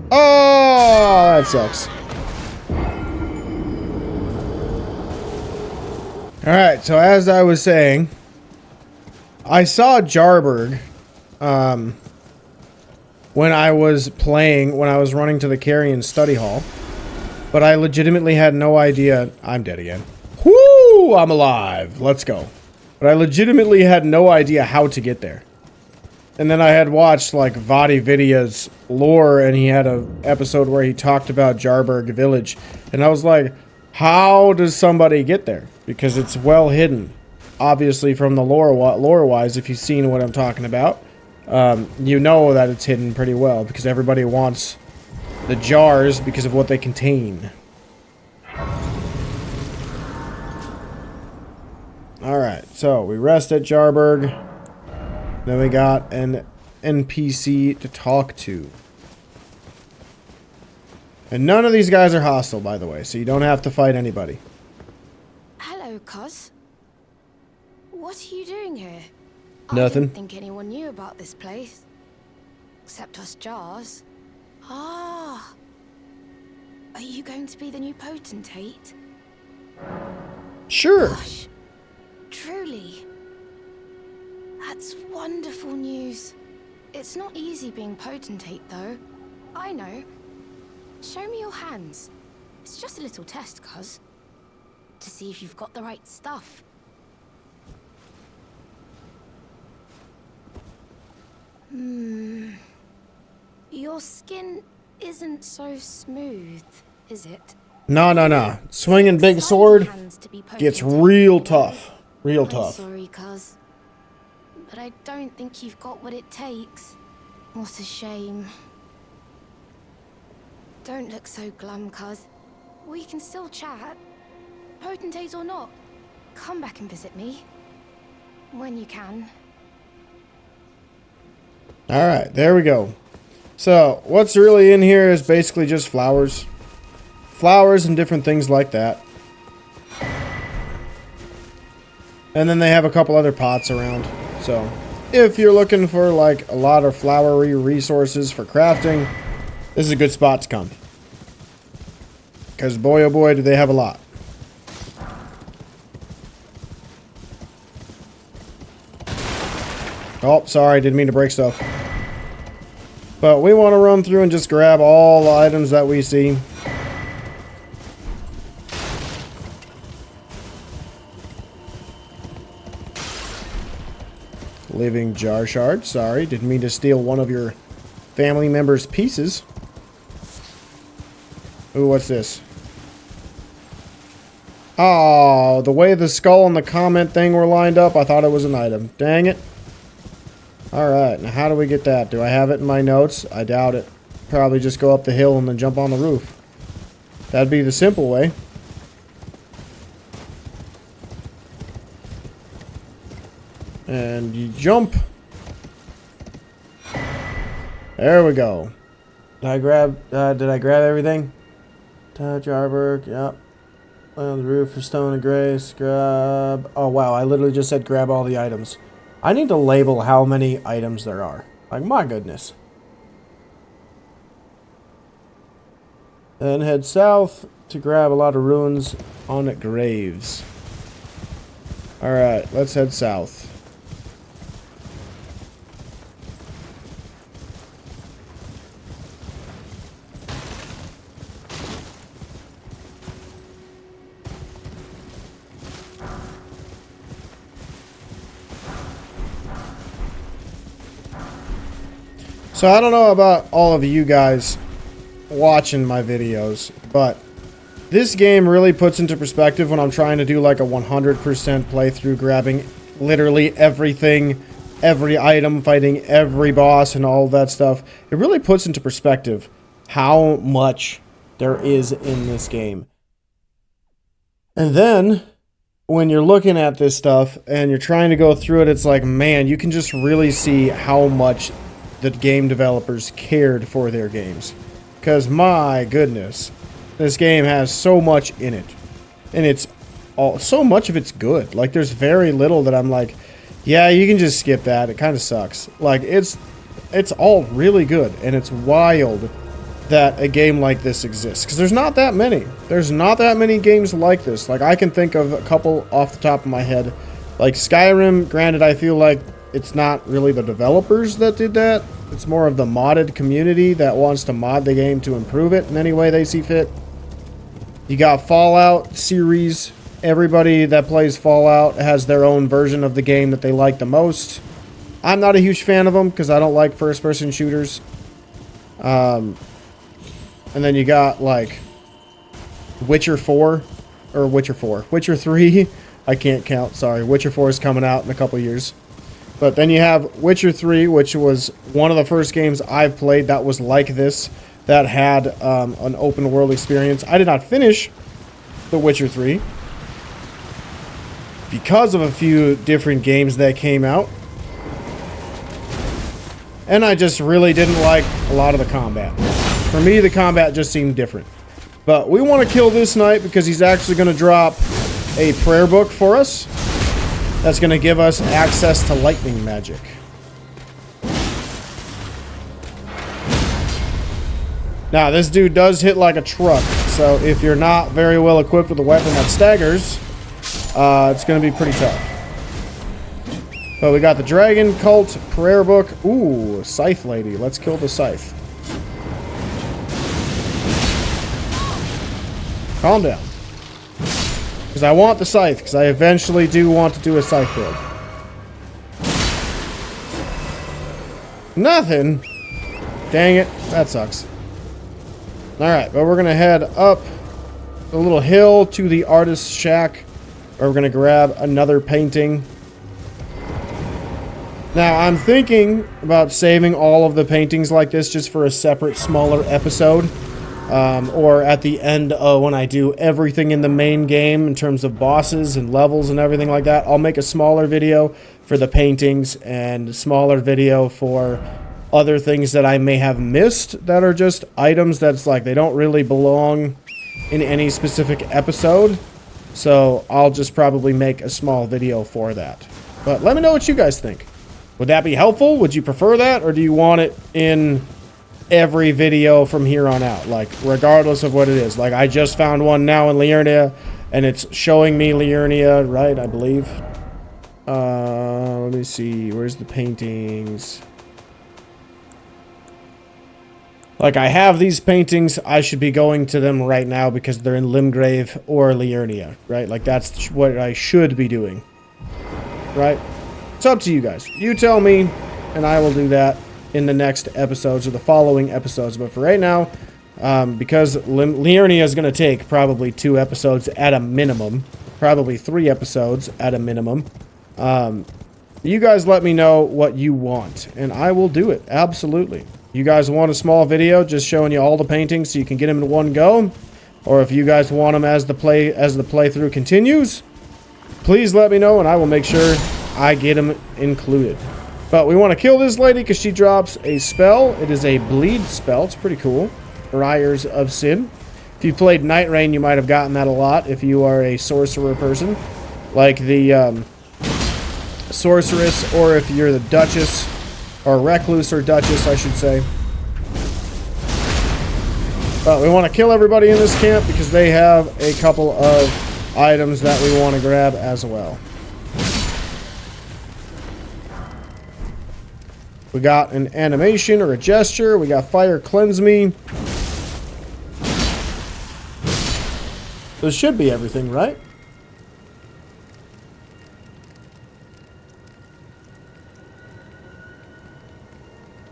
Oh, that sucks. Alright, so as I was saying... I saw Jarburg when I was running to the Carian study hall, but I legitimately had no idea. I'm dead again. Whoo! I'm alive. Let's go. But I legitimately had no idea how to get there. And then I had watched like Vadi Vidia's lore, and he had an episode where he talked about Jarburg village, and I was like, how does somebody get there? Because it's well hidden. Obviously, from the lore-wise, if you've seen what I'm talking about, you know that it's hidden pretty well because everybody wants the jars because of what they contain. Alright, so we rest at Jarburg. Then we got an NPC to talk to. And none of these guys are hostile, by the way, so you don't have to fight anybody. Hello, cuz. What are you doing here? Nothing. I didn't think anyone knew about this place. Except us jars. Ah. Are you going to be the new potentate? Sure. Gosh. Truly. That's wonderful news. It's not easy being potentate, though. I know. Show me your hands. It's just a little test, cuz. To see if you've got the right stuff. Your skin isn't so smooth, is it? No. Swinging big sword gets real tough. Real tough. I'm sorry, cuz. But I don't think you've got what it takes. What a shame. Don't look so glum, cuz. We can still chat. Potentate or not, come back and visit me. When you can. Alright, there we go. So, what's really in here is basically just flowers. Flowers and different things like that. And then they have a couple other pots around. So, if you're looking for like a lot of flowery resources for crafting, this is a good spot to come. Because boy oh boy do they have a lot. Oh, sorry, didn't mean to break stuff. But we want to run through and just grab all the items that we see. Living jar shard. Sorry, didn't mean to steal one of your family members' pieces. Ooh, what's this? Oh, the way the skull and the comment thing were lined up, I thought it was an item. Dang it. Alright, now how do we get that? Do I have it in my notes? I doubt it. Probably just go up the hill and then jump on the roof. That'd be the simple way. And you jump. There we go. Did I grab everything? Jarburg, yep. On the roof for stone and grace. Grab. Oh wow, I literally just said grab all the items. I need to label how many items there are. Like, my goodness. Then head south to grab a lot of ruins on graves. Alright, let's head south. So I don't know about all of you guys watching my videos, but this game really puts into perspective when I'm trying to do like a 100% playthrough, grabbing literally everything, every item, fighting every boss and all that stuff. It really puts into perspective how much there is in this game. And then when you're looking at this stuff and you're trying to go through it, it's like, man, you can just really see how much the game developers cared for their games. Because my goodness, this game has so much in it. And it's all, so much of it's good. Like, there's very little that I'm like, yeah, you can just skip that. It kind of sucks. Like, it's all really good. And it's wild that a game like this exists. Because there's not that many. There's not that many games like this. Like, I can think of a couple off the top of my head. Like, Skyrim, granted, I feel like it's not really the developers that did that. It's more of the modded community that wants to mod the game to improve it in any way they see fit. You got Fallout series. Everybody that plays Fallout has their own version of the game that they like the most. I'm not a huge fan of them because I don't like first-person shooters. And then you got, like, Witcher 4. Or Witcher 4. Witcher 3. I can't count, sorry. Witcher 4 is coming out in a couple years. But then you have Witcher 3, which was one of the first games I've played that was like this, that had an open world experience. I did not finish The Witcher 3 because of a few different games that came out. And I just really didn't like a lot of the combat. For me, the combat just seemed different. But we want to kill this knight because he's actually going to drop a prayer book for us. That's going to give us access to lightning magic. Now, this dude does hit like a truck. So if you're not very well equipped with a weapon that staggers, it's going to be pretty tough. But we got the Dragon Cult prayer book. Ooh, Scythe Lady. Let's kill the Scythe. Calm down. Because I want the Scythe, because I eventually do want to do a Scythe build. Nothing. Dang it. That sucks. Alright, but we're going to head up a little hill to the artist's shack. Where we're going to grab another painting. Now, I'm thinking about saving all of the paintings like this just for a separate, smaller episode. Or at the end when I do everything in the main game in terms of bosses and levels and everything like that. I'll make a smaller video for the paintings and a smaller video for other things that I may have missed that are just items that's like they don't really belong in any specific episode. So I'll just probably make a small video for that. But let me know what you guys think. Would that be helpful? Would you prefer that? Or do you want it in every video from here on out? Like, regardless of what it is. Like, I just found one now in Liurnia, and it's showing me Liurnia, right? I believe. Let me see. Where's the paintings? Like, I have these paintings. I should be going to them right now because they're in Limgrave or Liurnia, right? Like, that's what I should be doing. Right? It's up to you guys. You tell me, and I will do that in the next episodes or the following episodes. But for right now, because Liurnia is going to take probably 2 episodes at a minimum, probably 3 episodes at a minimum, you guys let me know what you want, and I will do it. Absolutely. You guys want a small video just showing you all the paintings so you can get them in one go? Or if you guys want them as the playthrough continues, please let me know, and I will make sure I get them included. But we want to kill this lady because she drops a spell. It is a bleed spell. It's pretty cool. Briars of Sin. If you played Night Rain, you might have gotten that a lot if you are a sorcerer person. Like the sorceress, or if you're the Duchess, or Recluse, or Duchess, I should say. But we want to kill everybody in this camp because they have a couple of items that we want to grab as well. We got an animation or a gesture. We got Fire Cleanse Me. This should be everything, right?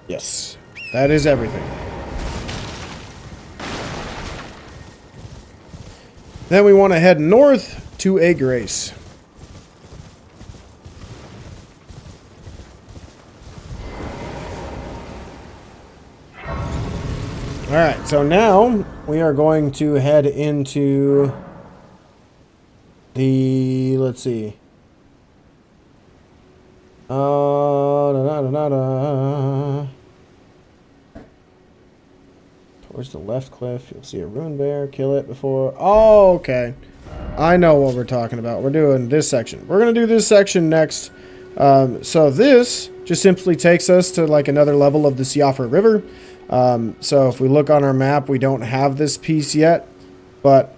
Yes, that is everything. Then we want to head north to a Grace. Alright, so now we are going to head into the, let's see. Towards the left cliff, you'll see a rune bear. Kill it before. Oh, okay. I know what we're talking about. We're doing this section. We're going to do this section next. So this just simply takes us to like another level of the Siofra River. So if we look on our map, we don't have this piece yet, but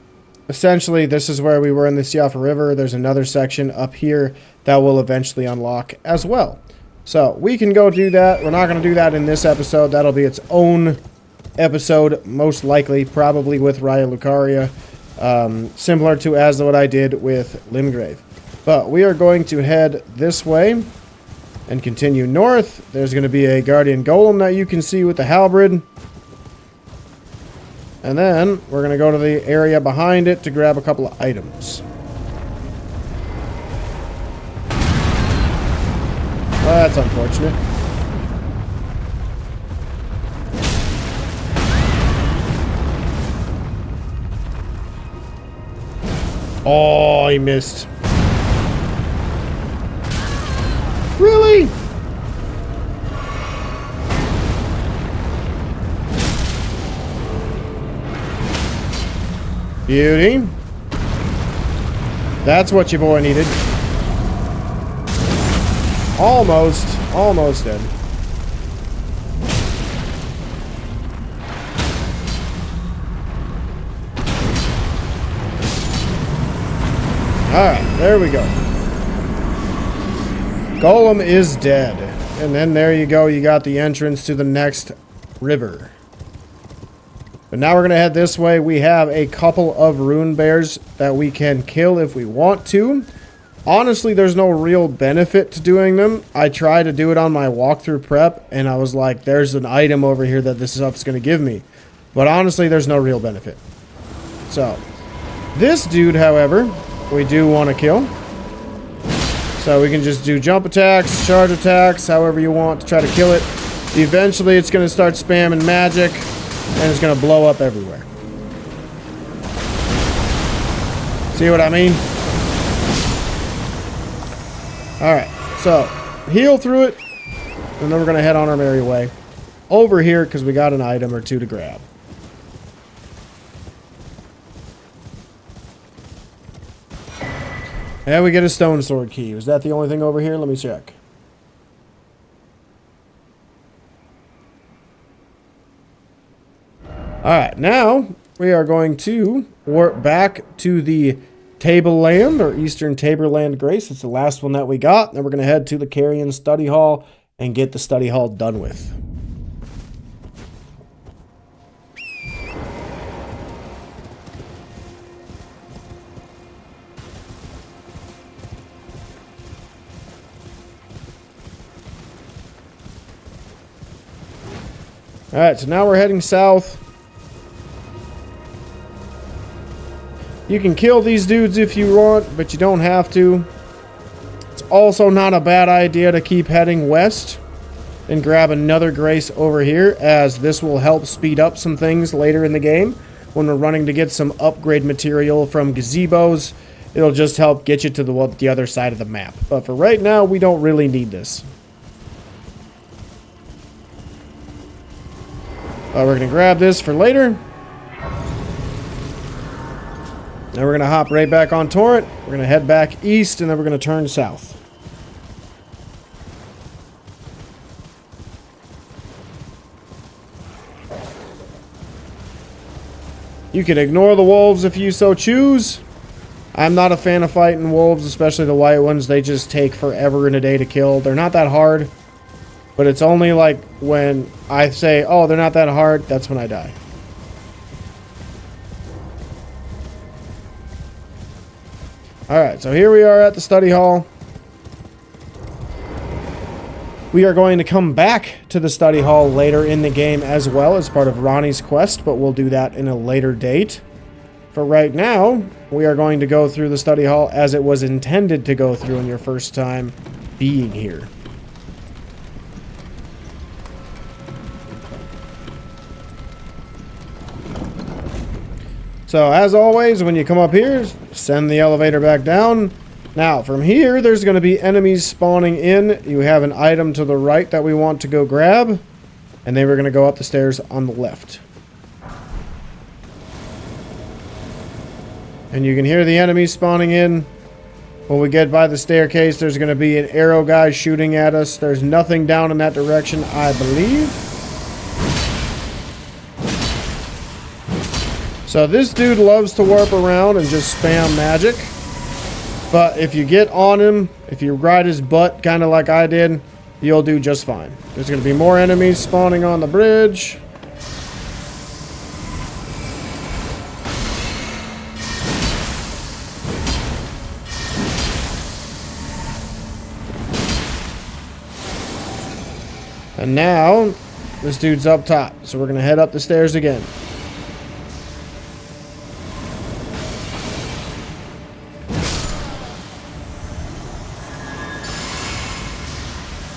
essentially this is where we were in the Siofra River. There's another section up here that will eventually unlock as well. So we can go do that. We're not going to do that in this episode. That'll be its own episode, most likely, probably with Raya Lucaria, similar to as what I did with Limgrave. But we are going to head this way and continue north. There's going to be a Guardian Golem that you can see with the halberd. And then we're going to go to the area behind it to grab a couple of items. Well, that's unfortunate. Oh, he missed. Really? Beauty. That's what your boy needed. Almost dead. Alright, there we go. Golem is dead. And then there you go, you got the entrance to the next river. But now we're going to head this way. We have a couple of rune bears that we can kill if we want to. Honestly, there's no real benefit to doing them. I tried to do it on my walkthrough prep, and I was like, there's an item over here that this stuff's going to give me. But honestly, there's no real benefit. So, this dude, however, we do want to kill. So we can just do jump attacks, charge attacks, however you want to try to kill it. Eventually, it's going to start spamming magic, and it's going to blow up everywhere. See what I mean? Alright, so heal through it, and then we're going to head on our merry way over here because we got an item or two to grab. And we get a stone sword key. Was that the only thing over here? Let me check. Alright, now we are going to warp back to the Tableland, or Eastern Tableland Grace. It's the last one that we got. Then we're going to head to the Carian study hall and get the study hall done with. Alright, so now we're heading south. You can kill these dudes if you want, but you don't have to. It's also not a bad idea to keep heading west and grab another grace over here, as this will help speed up some things later in the game. When we're running to get some upgrade material from gazebos, it'll just help get you to the other side of the map. But for right now, we don't really need this. We're going to grab this for later. Now we're going to hop right back on Torrent. We're going to head back east, and then we're going to turn south. You can ignore the wolves if you so choose. I'm not a fan of fighting wolves, especially the white ones. They just take forever and a day to kill. They're not that hard. But it's only like when I say, oh, they're not that hard, that's when I die. Alright, so here we are at the study hall. We are going to come back to the study hall later in the game as well as part of Ronnie's quest, but we'll do that in a later date. For right now, we are going to go through the study hall as it was intended to go through in your first time being here. So, as always, when you come up here, send the elevator back down. Now, from here, there's going to be enemies spawning in. You have an item to the right that we want to go grab. And then we're going to go up the stairs on the left. And you can hear the enemies spawning in. When we get by the staircase, there's going to be an arrow guy shooting at us. There's nothing down in that direction, I believe. So this dude loves to warp around and just spam magic. But if you get on him, if you ride his butt kind of like I did, you'll do just fine. There's going to be more enemies spawning on the bridge. And now, this dude's up top. So we're going to head up the stairs again.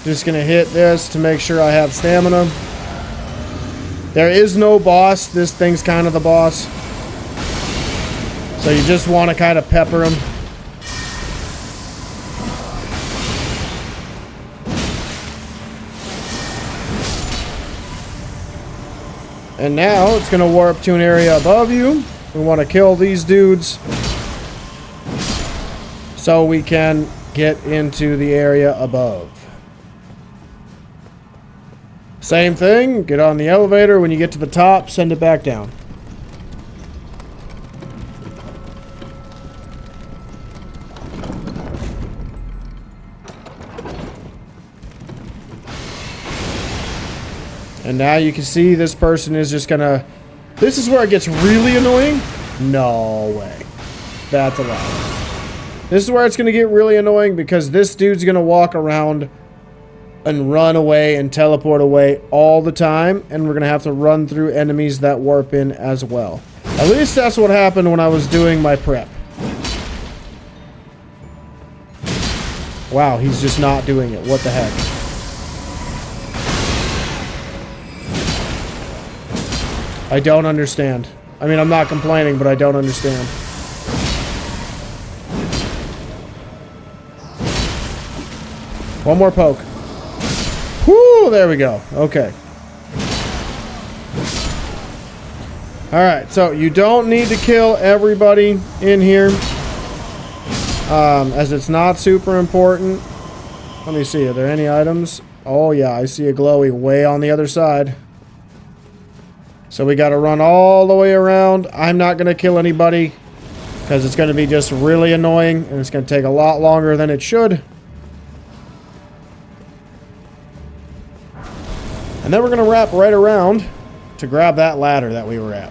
Just gonna hit this to make sure I have stamina. There is no boss. This thing's kind of the boss. So you just want to kind of pepper them. And now it's going to warp to an area above you. We want to kill these dudes so we can get into the area above. Same thing, get on the elevator. When you get to the top, send it back down. And now you can see this person is just gonna... This is where it gets really annoying. No way. That's a lie. This is where it's gonna get really annoying because this dude's gonna walk around and run away and teleport away all the time. And we're gonna have to run through enemies that warp in as well. At least that's what happened when I was doing my prep. Wow, he's just not doing it. What the heck? I don't understand. I mean, I'm not complaining, but I don't understand. One more poke. Whoo, there we go. Okay. Alright, so you don't need to kill everybody in here. As it's not super important. Let me see, are there any items? Oh yeah, I see a glowy way on the other side. So we got to run all the way around. I'm not going to kill anybody because it's going to be just really annoying and it's going to take a lot longer than it should. And then we're going to wrap right around to grab that ladder that we were at.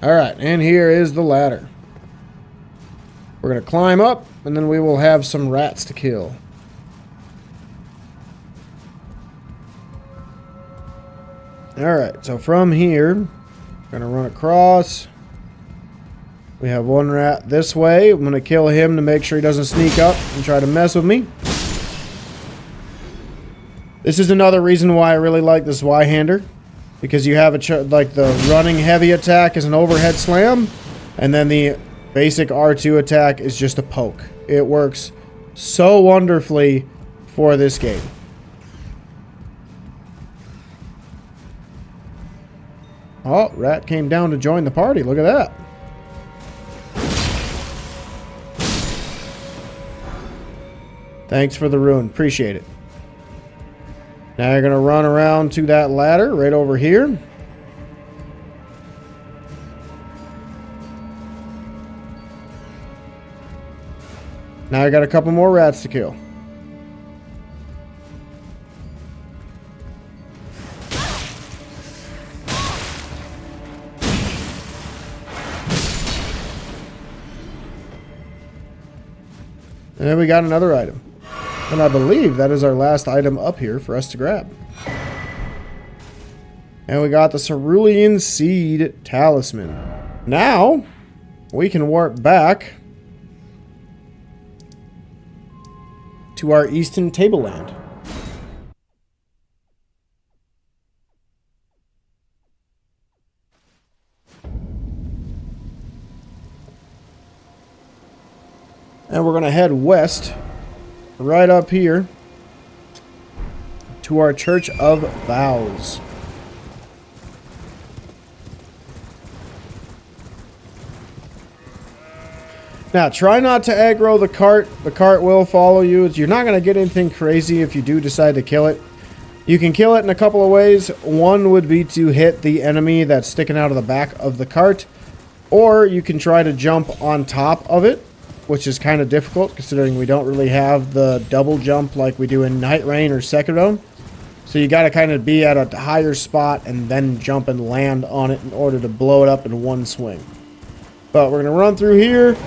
Alright, and here is the ladder. We're going to climb up, and then we will have some rats to kill. Alright, so from here, we're going to run across. We have one rat this way. I'm going to kill him to make sure he doesn't sneak up and try to mess with me. This is another reason why I really like this Y-hander. Because you have like the running heavy attack is an overhead slam, and then the basic R2 attack is just a poke. It works so wonderfully for this game. Oh, rat came down to join the party. Look at that. Thanks for the rune. Appreciate it. Now you're going to run around to that ladder right over here. Now I got a couple more rats to kill. And then we got another item. And I believe that is our last item up here for us to grab. And we got the Cerulean Seed Talisman. Now, we can warp back to our Eastern Tableland. And we're going to head west, right up here, to our Church of Vows. Now, try not to aggro the cart. The cart will follow you. You're not going to get anything crazy if you do decide to kill it. You can kill it in a couple of ways. One would be to hit the enemy that's sticking out of the back of the cart. Or you can try to jump on top of it, which is kind of difficult considering we don't really have the double jump like we do in Night Rain or Sekiro. So you got to kind of be at a higher spot and then jump and land on it in order to blow it up in one swing. But we're going to run through here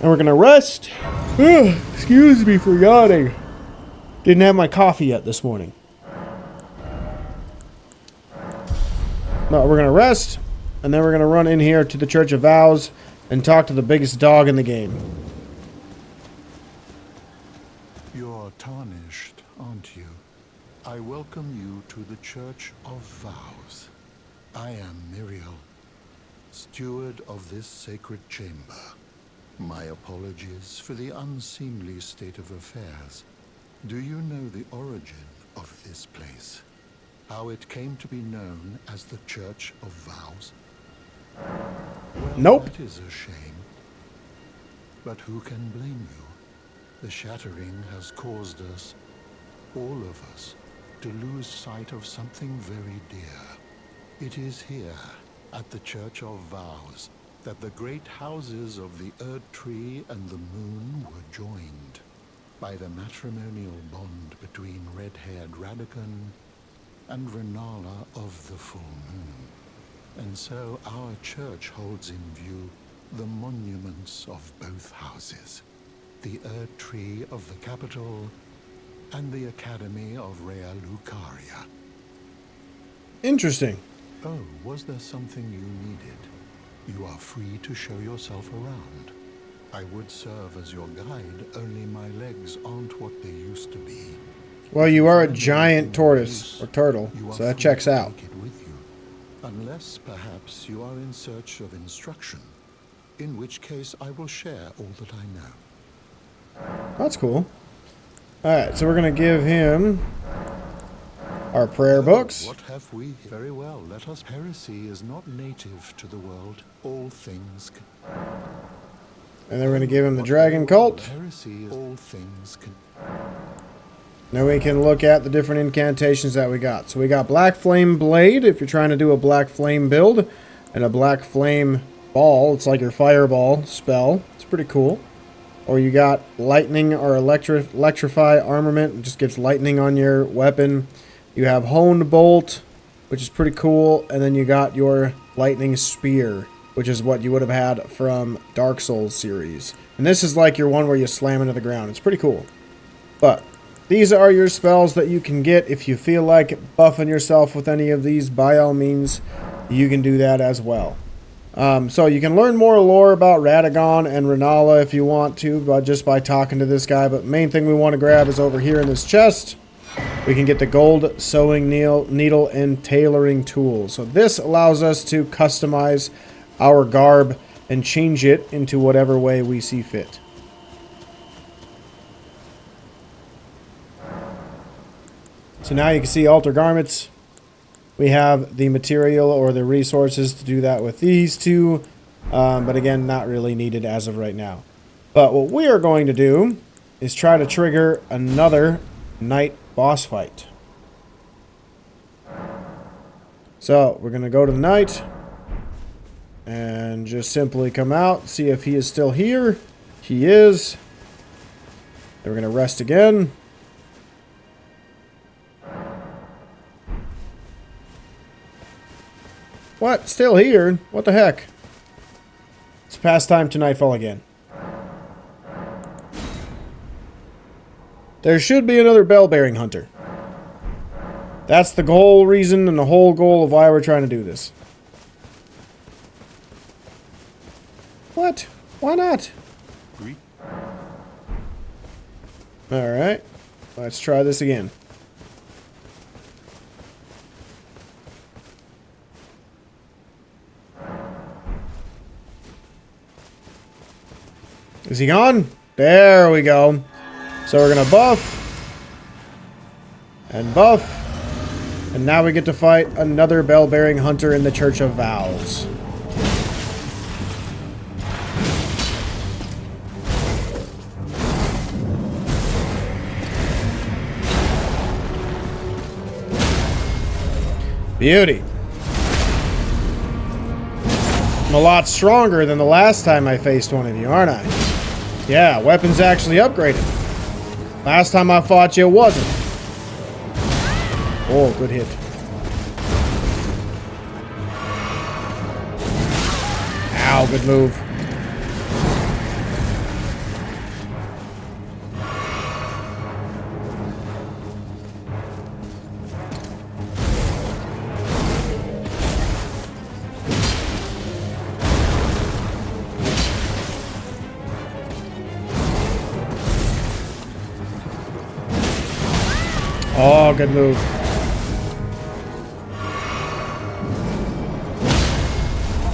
and we're going to rest. Excuse me for yawning. Didn't have my coffee yet this morning. But we're going to rest and then we're going to run in here to the Church of Vows and talk to the biggest dog in the game. I welcome you to the Church of Vows. I am Miriel, steward of this sacred chamber. My apologies for the unseemly state of affairs. Do you know the origin of this place? How it came to be known as the Church of Vows? Well, Nope. that is a shame. But who can blame you? The shattering has caused us, all of us, to lose sight of something very dear. It is here, at the Church of Vows, that the great houses of the Erd Tree and the Moon were joined by the matrimonial bond between red-haired Radagon and Renala of the Full Moon. And so our church holds in view the monuments of both houses, the Erd Tree of the capital and the Academy of Rea Lucaria. Interesting. Oh, was there something you needed? You are free to show yourself around. I would serve as your guide, only my legs aren't what they used to be. Well, you are a giant tortoise, or turtle, so that checks out. Take it with you, unless perhaps you are in search of instruction, in which case I will share all that I know. That's cool. Alright, so we're going to give him our prayer books. What have we? Very well, let us. Heresy is not native to the world. All things can... And then we're going to give him the dragon cult. Heresy is all things can... Now we can look at the different incantations that we got. So we got Black Flame Blade, if you're trying to do a Black Flame build, and a Black Flame Ball. It's like your Fireball spell. It's pretty cool. Or you got Lightning or Electrify Armament. It just gives lightning on your weapon. You have Honed Bolt, which is pretty cool. And then you got your Lightning Spear, which is what you would have had from Dark Souls series. And this is like your one where you slam into the ground. It's pretty cool. But these are your spells that you can get. If you feel like buffing yourself with any of these, by all means, you can do that as well. So you can learn more lore about Radagon and Renala if you want to, but just by talking to this guy. But main thing we want to grab is over here in this chest. We can get the gold sewing needle and tailoring tool. So this allows us to customize our garb and change it into whatever way we see fit. So now you can see altar garments. We have the material or the resources to do that with these two. But again, not really needed as of right now. But what we are going to do is try to trigger another night boss fight. So we're going to go to the knight. And just simply come out. See if he is still here. He is. Then we're going to rest again. What? Still here? What the heck? It's past time to nightfall again. There should be another bell-bearing hunter. That's the whole reason and the whole goal of why we're trying to do this. What? Why not? Alright. Let's try this again. Is he gone? There we go. So we're gonna buff. And buff. And now we get to fight another bell-bearing hunter in the Church of Vows. Beauty. I'm a lot stronger than the last time I faced one of you, aren't I? Yeah, weapon's actually upgraded. Last time I fought you, it wasn't. Oh, good hit. Ow, good move. Oh, good move.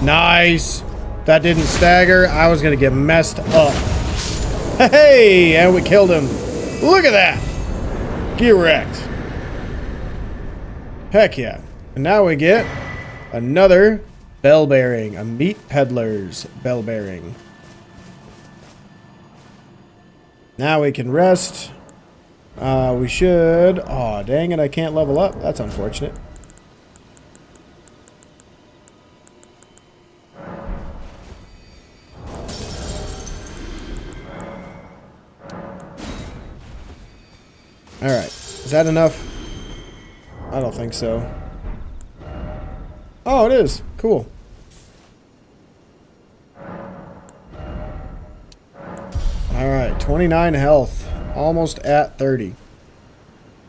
Nice. That didn't stagger. I was going to get messed up. Hey, and we killed him. Look at that. Get wrecked. Heck yeah. And now we get another bell bearing. A meat peddler's bell bearing. Now we can rest. We should... Aw, dang it, I can't level up. That's unfortunate. Alright. Is that enough? I don't think so. Oh, it is. Cool. Alright, 29 health. Almost at 30.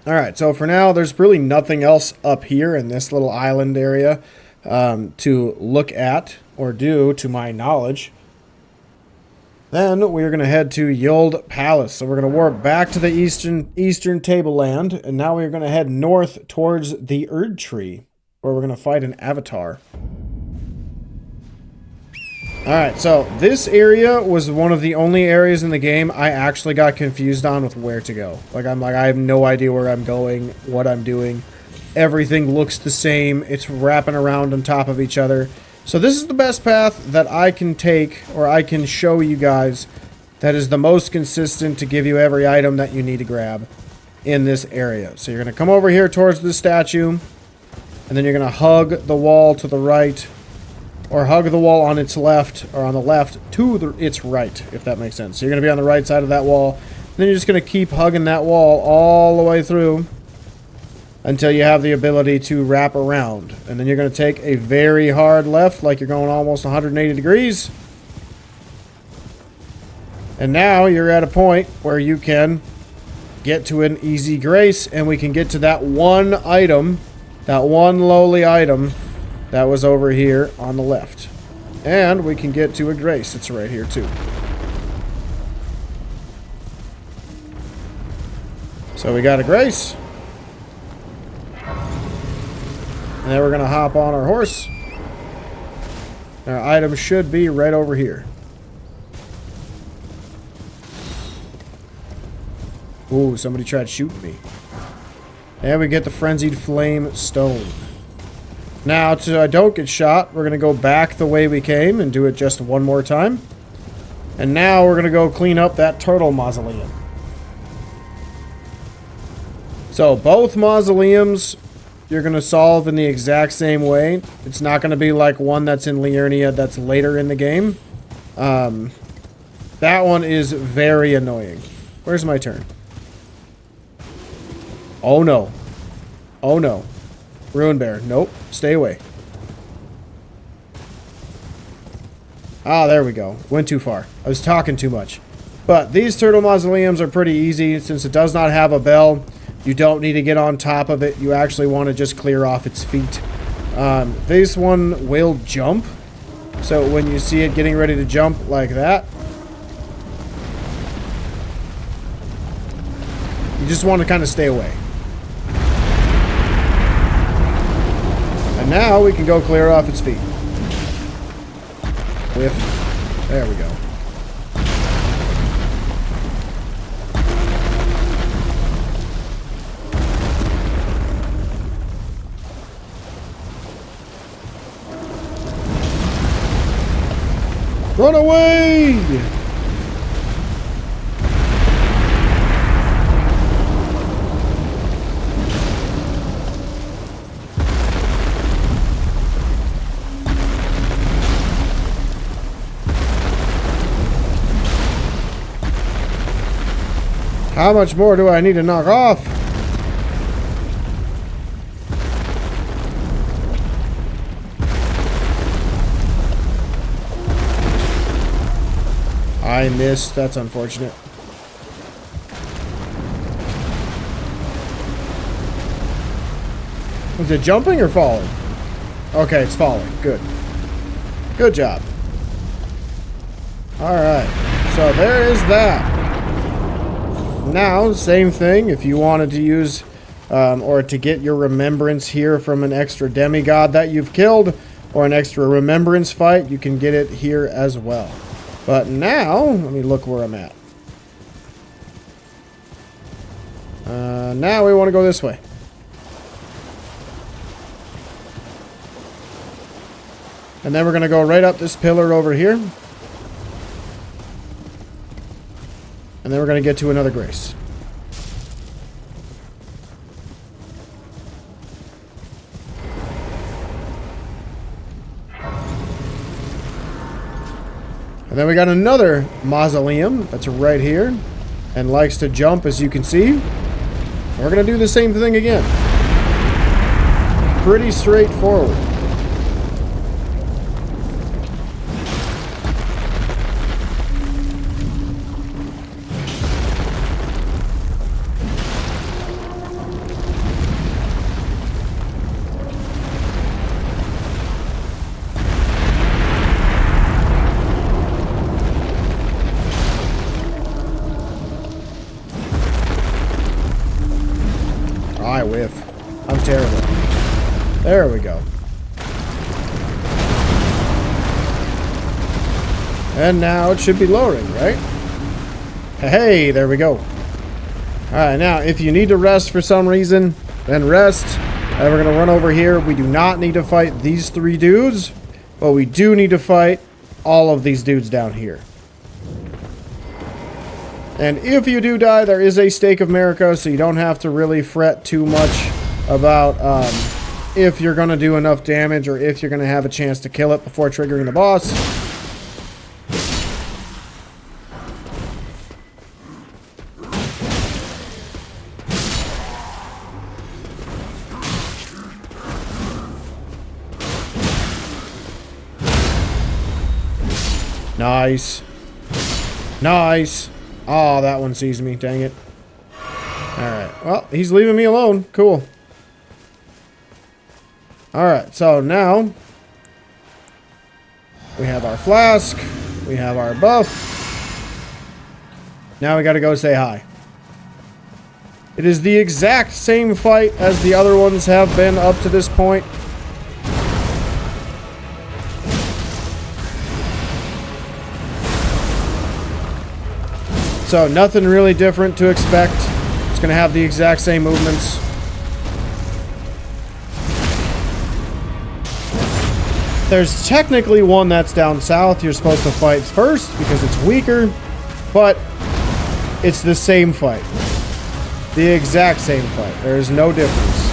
Alright, so for now, there's really nothing else up here in this little island area to look at or do, to my knowledge. Then we're going to head to Yuld Palace. So we're going to warp back to the eastern tableland, and now we're going to head north towards the Erd Tree, where we're going to fight an avatar. Alright, so this area was one of the only areas in the game I actually got confused on with where to go. Like, I have no idea where I'm going, what I'm doing. Everything looks the same. It's wrapping around on top of each other. So this is the best path that I can take, or I can show you guys, that is the most consistent to give you every item that you need to grab in this area. So you're going to come over here towards the statue, and then you're going to hug the wall to the right, or hug the wall on its left, or on the left to its right, if that makes sense. So you're going to be on the right side of that wall, and then you're just going to keep hugging that wall all the way through until you have the ability to wrap around. And then you're going to take a very hard left, like you're going almost 180 degrees. And now you're at a point where you can get to an easy grace, and we can get to that one item, that one lowly item that was over here on the left. And we can get to a grace. It's right here too. So we got a grace. And then we're going to hop on our horse. Our item should be right over here. Ooh, somebody tried shooting me. And we get the Frenzied Flame Stone. Now, so I don't get shot, we're going to go back the way we came and do it just one more time. And now we're going to go clean up that turtle mausoleum. So both mausoleums you're going to solve in the exact same way. It's not going to be like one that's in Liurnia that's later in the game. That one is very annoying. Where's my turn? Oh no. Oh no. Ruin Bear. Nope. Stay away. Ah, there we go. Went too far. I was talking too much. But these turtle mausoleums are pretty easy. Since it does not have a bell, you don't need to get on top of it. You actually want to just clear off its feet. This one will jump. So when you see it getting ready to jump like that, you just want to kind of stay away. And now we can go clear off its feet. There we go. Run away! How much more do I need to knock off? I missed. That's unfortunate. Was it jumping or falling? Okay, it's falling. Good. Good job. Alright. So there is that. Now, same thing. If you wanted to use or to get your remembrance here from an extra demigod that you've killed, or an extra remembrance fight, you can get it here as well. But now, let me look where I'm at. Now we want to go this way. And then we're going to go right up this pillar over here. And then we're going to get to another grace. And then we got another mausoleum that's right here and likes to jump, as you can see. We're going to do the same thing again. Pretty straightforward. I whiff. I'm terrible. There we go. And now it should be lowering, right? Hey, there we go. Alright, now if you need to rest for some reason, then rest. And we're going to run over here. We do not need to fight these 3 dudes, but we do need to fight all of these dudes down here. And if you do die, there is a Stake of Marika, so you don't have to really fret too much about if you're going to do enough damage or if you're going to have a chance to kill it before triggering the boss. Nice. Nice. Oh, that one sees me. Dang it. Alright. Well, he's leaving me alone. Cool. Alright, so now we have our flask. We have our buff. Now we gotta go say hi. It is the exact same fight as the other ones have been up to this point. So nothing really different to expect. It's going to have the exact same movements. There's technically one that's down south you're supposed to fight first because it's weaker, but it's the same fight. The exact same fight. There's no difference.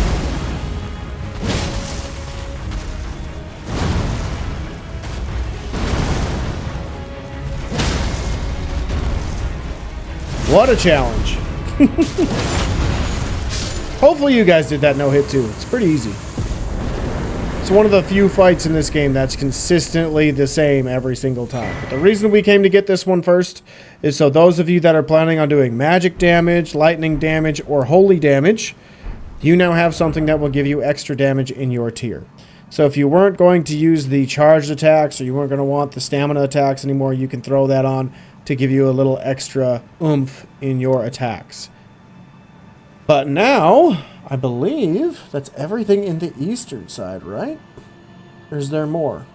What a challenge. Hopefully you guys did that no-hit too. It's pretty easy. It's one of the few fights in this game that's consistently the same every single time. But the reason we came to get this one first is so those of you that are planning on doing magic damage, lightning damage, or holy damage, you now have something that will give you extra damage in your tier. So if you weren't going to use the charged attacks or you weren't going to want the stamina attacks anymore, you can throw that on to give you a little extra oomph in your attacks. But now, I believe that's everything in the eastern side, right? Or is there more?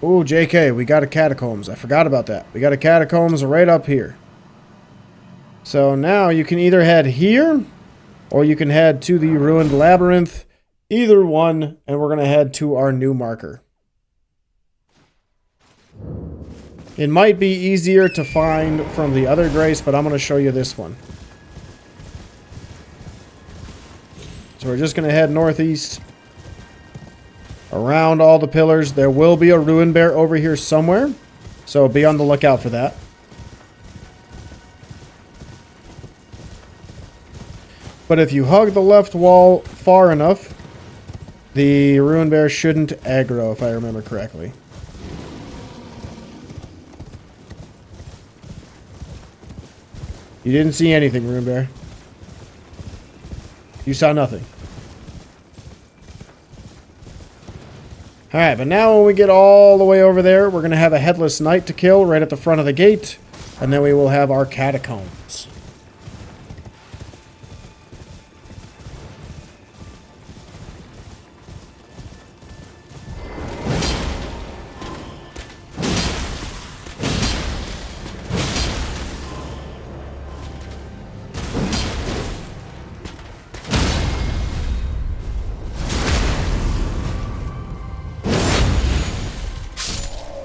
Ooh, JK, we got a catacombs. I forgot about that. We got a catacombs right up here. So now you can either head here, or you can head to the ruined labyrinth. Either one, and we're going to head to our new marker. It might be easier to find from the other grace, but I'm going to show you this one. So we're just going to head northeast. Around all the pillars. There will be a ruin bear over here somewhere, so be on the lookout for that. But if you hug the left wall far enough, the ruin bear shouldn't aggro, if I remember correctly. You didn't see anything, ruin bear. You saw nothing. Alright, but now when we get all the way over there, we're going to have a Headless Knight to kill right at the front of the gate. And then we will have our catacombs.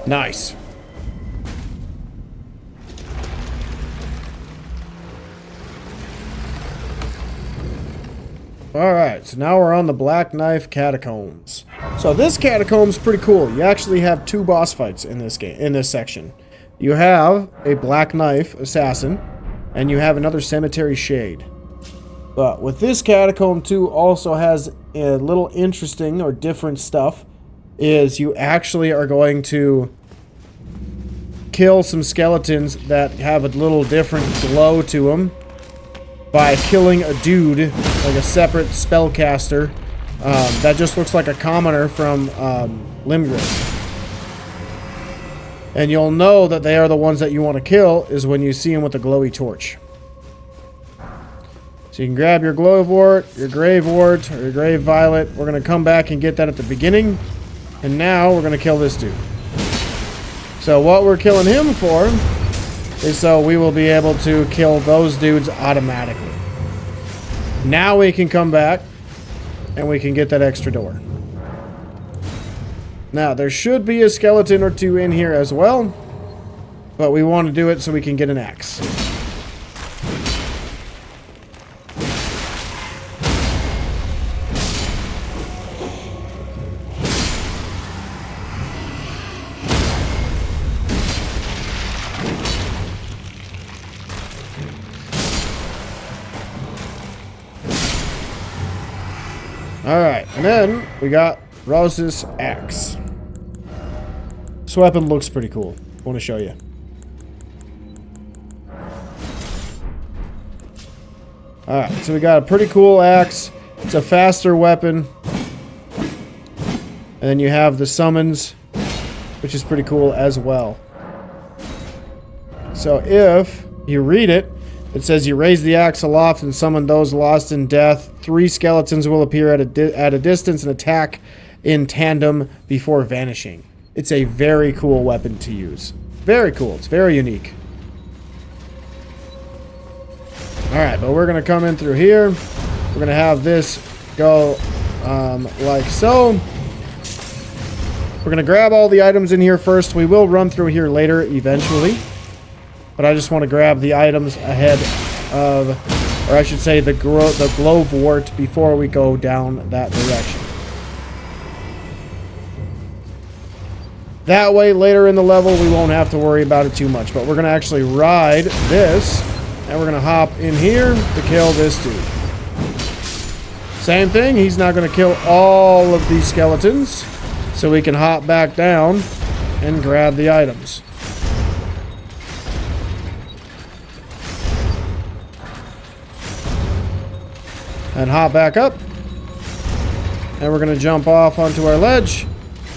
Nice. Alright, so now we're on the Black Knife Catacombs. So this catacomb's pretty cool. You actually have two boss fights in this game, in this section. You have a Black Knife Assassin, and you have another Cemetery Shade. But with this catacomb too also has a little interesting or different stuff, is you actually are going to kill some skeletons that have a little different glow to them by killing a dude, like a separate spellcaster, that just looks like a commoner from Limgrave. And you'll know that they are the ones that you want to kill is when you see them with the glowy torch. So you can grab your Glowwort, your Gravewort, or your Grave Violet. We're going to come back and get that at the beginning. And now we're going to kill this dude. So what we're killing him for is so we will be able to kill those dudes automatically. Now we can come back and we can get that extra door. Now there should be a skeleton or two in here as well, but we want to do it so we can get an axe. Alright, and then we got Rose's axe. This weapon looks pretty cool. I want to show you. Alright, so we got a pretty cool axe. It's a faster weapon. And then you have the summons, which is pretty cool as well. So if you read it, it says you raise the axe aloft and summon those lost in death. 3 skeletons will appear at a distance and attack in tandem before vanishing. It's a very cool weapon to use. Very cool. It's very unique. Alright, but we're going to come in through here. We're going to have this go like so. We're going to grab all the items in here first. We will run through here later eventually. But I just want to grab the items ahead of, or I should say the Glowwort before we go down that direction. That way, later in the level, we won't have to worry about it too much. But we're going to actually ride this, and we're going to hop in here to kill this dude. Same thing, he's not going to kill all of these skeletons, so we can hop back down and grab the items. And hop back up. And we're going to jump off onto our ledge.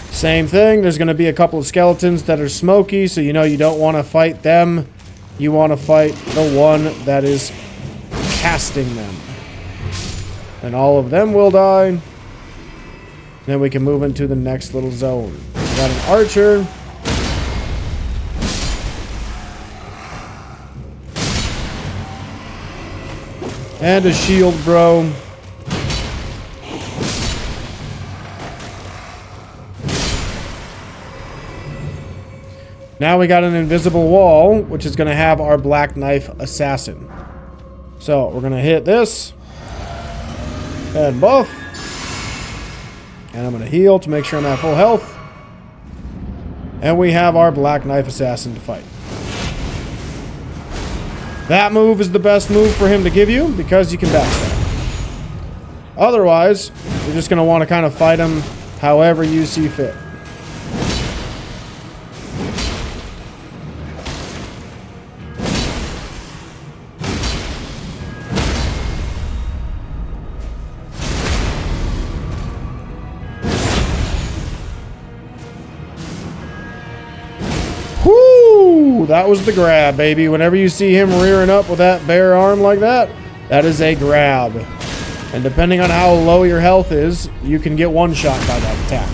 Same thing. There's going to be a couple of skeletons that are smoky, so you know you don't want to fight them. You want to fight the one that is casting them. And all of them will die. Then we can move into the next little zone. We got an archer. And a shield bro. Now we got an invisible wall, which is going to have our Black Knife Assassin. So we're going to hit this. And buff. And I'm going to heal to make sure I'm at full health. And we have our Black Knife Assassin to fight. That move is the best move for him to give you because you can backstab. Otherwise, you're just going to want to kind of fight him however you see fit. That was the grab, baby. Whenever you see him rearing up with that bare arm like that, that is a grab. And depending on how low your health is, you can get one shot by that attack.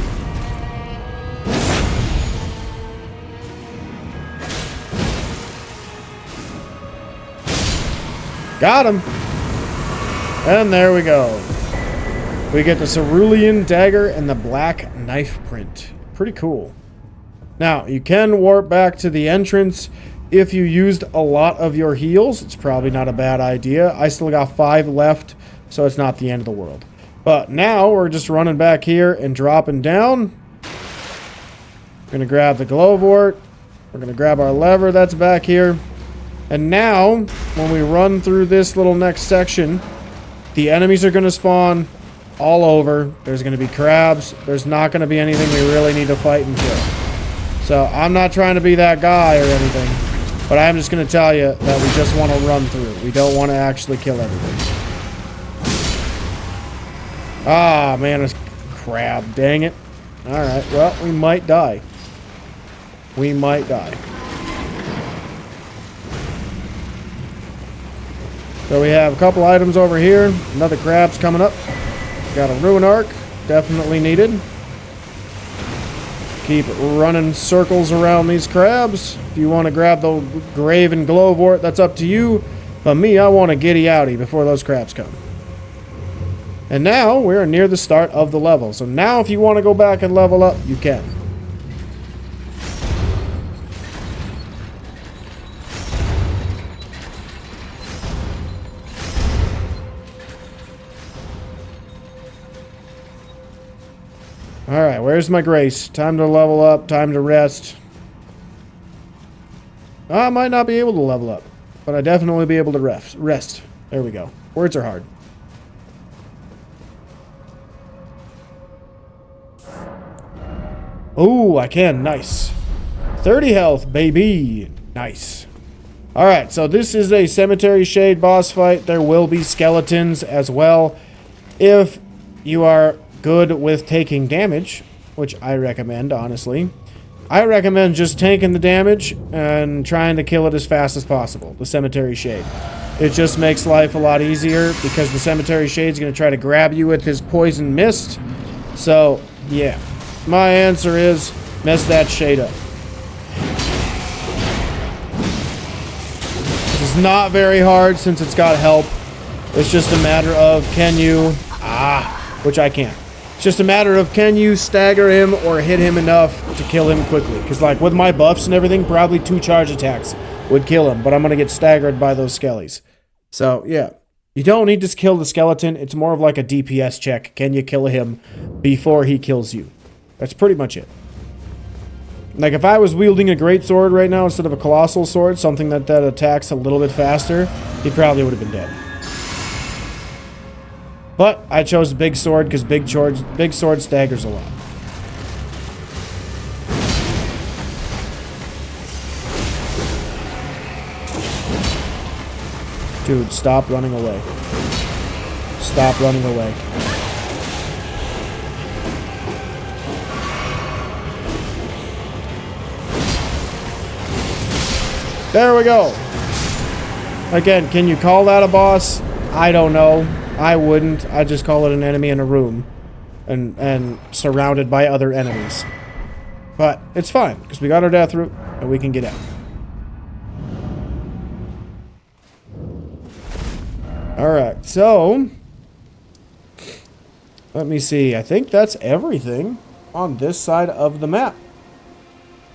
Got him. And there we go. We get the Cerulean Dagger and the Black Knife print. Pretty cool. Now, you can warp back to the entrance if you used a lot of your heals. It's probably not a bad idea. I still got 5 left, so it's not the end of the world. But now, we're just running back here and dropping down. We're going to grab the Glowwort. We're going to grab our lever that's back here. And now, when we run through this little next section, the enemies are going to spawn all over. There's going to be crabs. There's not going to be anything we really need to fight and kill. So, I'm not trying to be that guy or anything. But I'm just going to tell you that we just want to run through. We don't want to actually kill everything. Ah, man, it's crab. Dang it. Alright, well, we might die. We might die. So we have a couple items over here. Another crab's coming up. Got a Ruin Arc. Definitely needed. Keep running circles around these crabs. If you want to grab the Grave and Glowwort, that's up to you. But me, I want to giddy outie before those crabs come. And now, we're near the start of the level. So now, if you want to go back and level up, you can. Alright, where's my grace? Time to level up, time to rest. I might not be able to level up, but I definitely be able to rest. There we go. Words are hard. Oh, I can. Nice. 30 health, baby. Nice. Alright, so this is a Cemetery Shade boss fight. There will be skeletons as well. If you are good with taking damage, which I recommend, honestly, I recommend just taking the damage and trying to kill it as fast as possible. The Cemetery Shade. It just makes life a lot easier because the Cemetery Shade's going to try to grab you with his poison mist. So, yeah. My answer is, mess that shade up. This is not very hard since it's got help. It's just a matter of can you... which I can't. It's just a matter of can you stagger him or hit him enough to kill him quickly. Because like with my buffs and everything, probably 2 charge attacks would kill him. But I'm going to get staggered by those skellies. So, yeah. You don't need to kill the skeleton. It's more of like a DPS check. Can you kill him before he kills you? That's pretty much it. Like, if I was wielding a greatsword right now instead of a colossal sword, something that attacks a little bit faster, he probably would have been dead. But I chose the big sword because big sword staggers a lot. Dude, stop running away. Stop running away. There we go. Again, can you call that a boss? I don't know. I wouldn't. I'd just call it an enemy in a room. And surrounded by other enemies. But it's fine, because we got our death root, and we can get out. Alright, so... let me see. I think that's everything on this side of the map.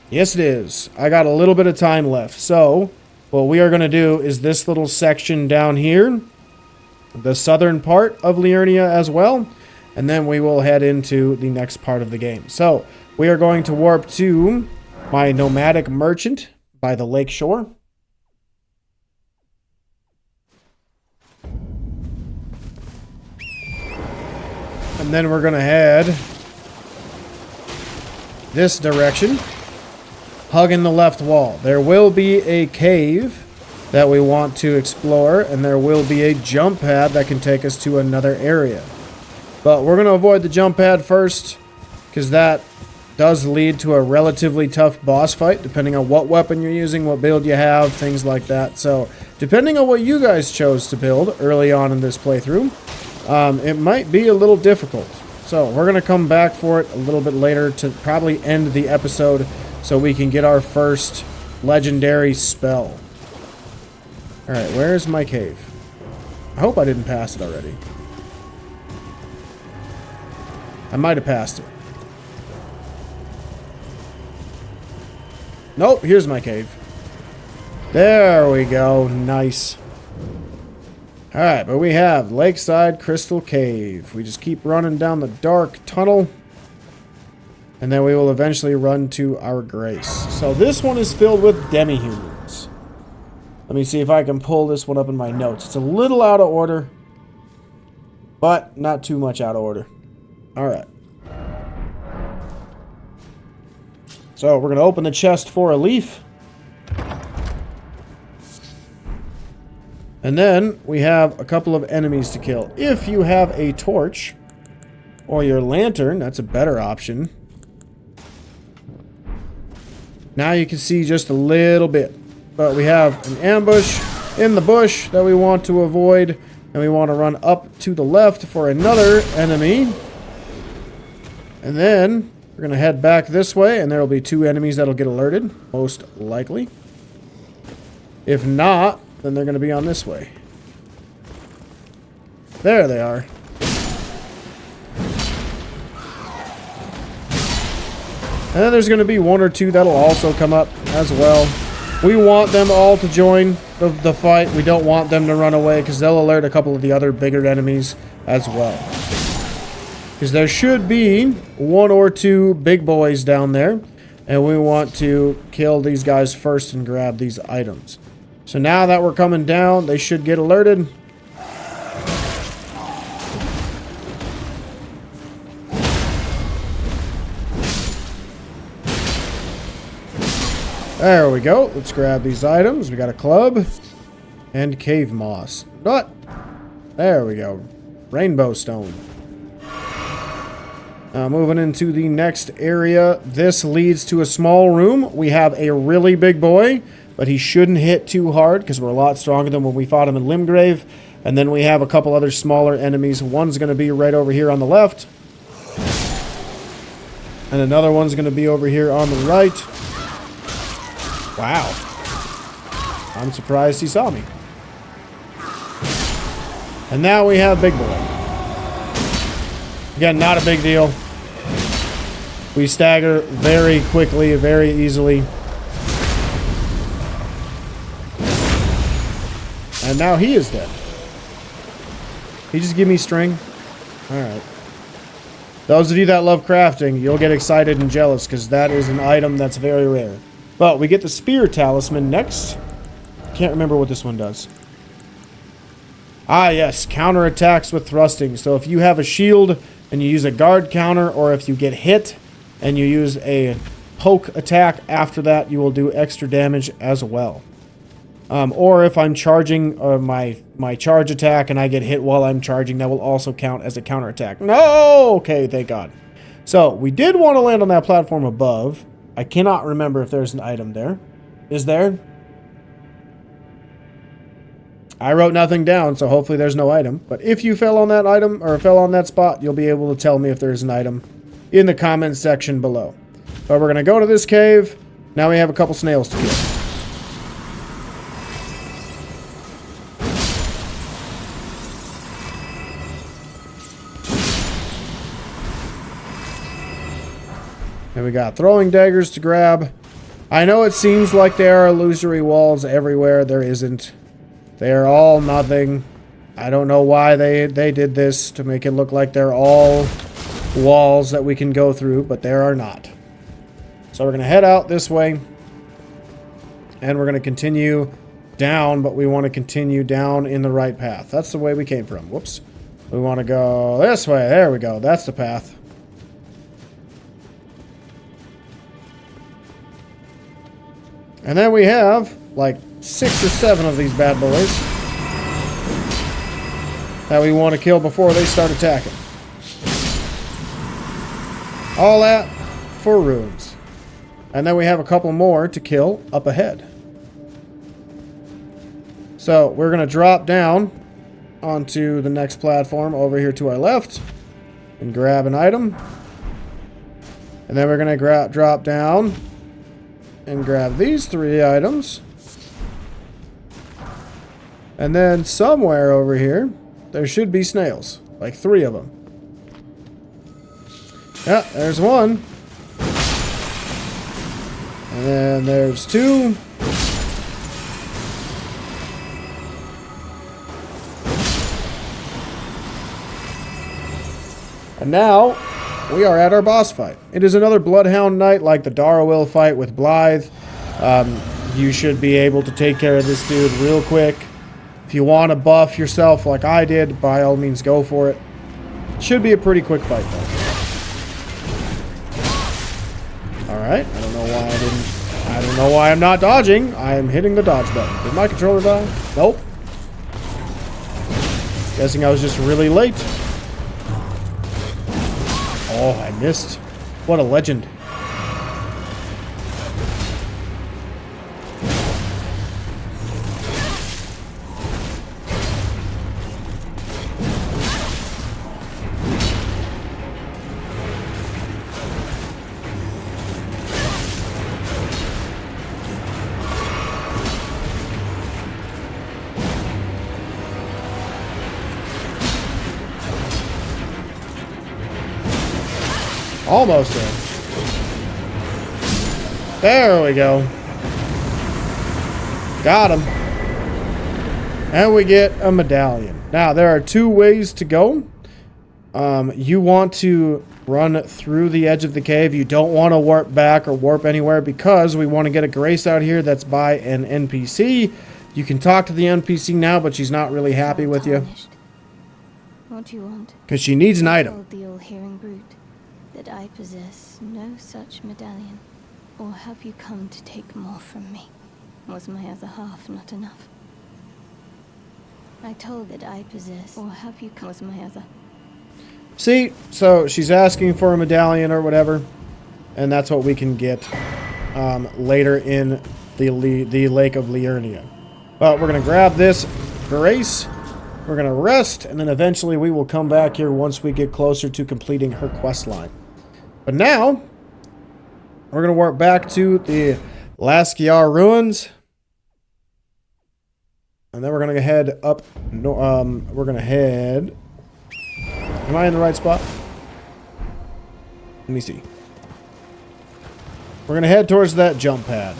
Yes, it is. I got a little bit of time left. So, what we are going to do is this little section down here. The southern part of Liurnia as well. And then we will head into the next part of the game. So, we are going to warp to my Nomadic Merchant by the lake shore. And then we're going to head this direction. Hugging the left wall. There will be a cave that we want to explore, and there will be a jump pad that can take us to another area. But we're going to avoid the jump pad first, because that does lead to a relatively tough boss fight, depending on what weapon you're using, what build you have, things like that. So, depending on what you guys chose to build early on in this playthrough, it might be a little difficult. So, we're going to come back for it a little bit later to probably end the episode so we can get our first legendary spell. Alright, where's my cave? I hope I didn't pass it already. I might have passed it. Nope, here's my cave. There we go. Nice. Alright, but we have Lakeside Crystal Cave. We just keep running down the dark tunnel. And then we will eventually run to our grace. So this one is filled with demi-humans. Let me see if I can pull this one up in my notes. It's a little out of order, but not too much out of order. Alright. So we're going to open the chest for a leaf. And then we have a couple of enemies to kill. If you have a torch or your lantern, that's a better option. Now you can see just a little bit. But we have an ambush in the bush that we want to avoid. And we want to run up to the left for another enemy. And then we're going to head back this way. And there will be 2 enemies that'll get alerted, most likely. If not, then they're going to be on this way. There they are. And then there's going to be 1 or 2 that'll also come up as well. We want them all to join the fight. We don't want them to run away because they'll alert a couple of the other bigger enemies as well. Because there should be 1 or 2 big boys down there. And we want to kill these guys first and grab these items. So now that we're coming down, they should get alerted. There we go. Let's grab these items. We got a club and cave moss. But there we go. Rainbow stone. Moving into the next area. This leads to a small room. We have a really big boy, but he shouldn't hit too hard because we're a lot stronger than when we fought him in Limgrave. And then we have a couple other smaller enemies. One's going to be right over here on the left. And another one's going to be over here on the right. Wow. I'm surprised he saw me. And now we have Big Boy. Again, not a big deal. We stagger very quickly, very easily. And now he is dead. He just give me string? Alright. Those of you that love crafting, you'll get excited and jealous because that is an item that's very rare. But we get the Spear Talisman next. Can't remember what this one does. Ah, yes. Counterattacks with thrusting. So if you have a shield and you use a guard counter, or if you get hit and you use a poke attack after that, you will do extra damage as well. Or if I'm charging my charge attack and I get hit while I'm charging, that will also count as a counterattack. No! Okay, thank God. So, we did want to land on that platform above. I cannot remember if there's an item there. Is there? I wrote nothing down, so hopefully there's no item. But if you fell on that item, or fell on that spot, you'll be able to tell me if there's an item in the comments section below. But we're going to go to this cave. Now we have a couple snails to kill. And we got throwing daggers to grab. I know it seems like there are illusory walls everywhere. There isn't. They are all nothing. I don't know why they did this to make it look like they're all walls that we can go through, but there are not. So we're going to head out this way. And we're going to continue down, but we want to continue down in the right path. That's the way we came from. Whoops. We want to go this way. There we go. That's the path. And then we have like 6 or 7 of these bad boys that we want to kill before they start attacking. All that for runes. And then we have a couple more to kill up ahead. So we're going to drop down onto the next platform over here to our left and grab an item. And then we're going to drop down and grab these 3 items. And then somewhere over here, there should be snails. Like 3 of them. Yeah, there's one. And then there's 2. And now, we are at our boss fight. It is another Bloodhound Knight like the Darrowil fight with Blythe. You should be able to take care of this dude real quick. If you want to buff yourself like I did, by all means go for it. Should be a pretty quick fight though. Alright, I don't know why I'm not dodging. I am hitting the dodge button. Did my controller die? Nope. Guessing I was just really late. Oh, I missed. What a legend. Almost there. There we go. Got him. And we get a medallion. Now, there are 2 ways to go. You want to run through the edge of the cave. You don't want to warp back or warp anywhere because we want to get a grace out here that's by an NPC. You can talk to the NPC now, but she's not really happy with you. What do you want? Because she needs an item. The all-hearing brute that I possess no such medallion. Or have you come to take more from me? Was my other half not enough? I told that I possess, or have you come? Was my other? See, so she's asking for a medallion or whatever, and that's what we can get later in the Lake of Liurnia. But we're going to grab this grace, we're going to rest, and then eventually we will come back here once we get closer to completing her quest line. But now, we're going to warp back to the Laskyar ruins. And then we're going to head up. We're going to head. Am I in the right spot? Let me see. We're going to head towards that jump pad,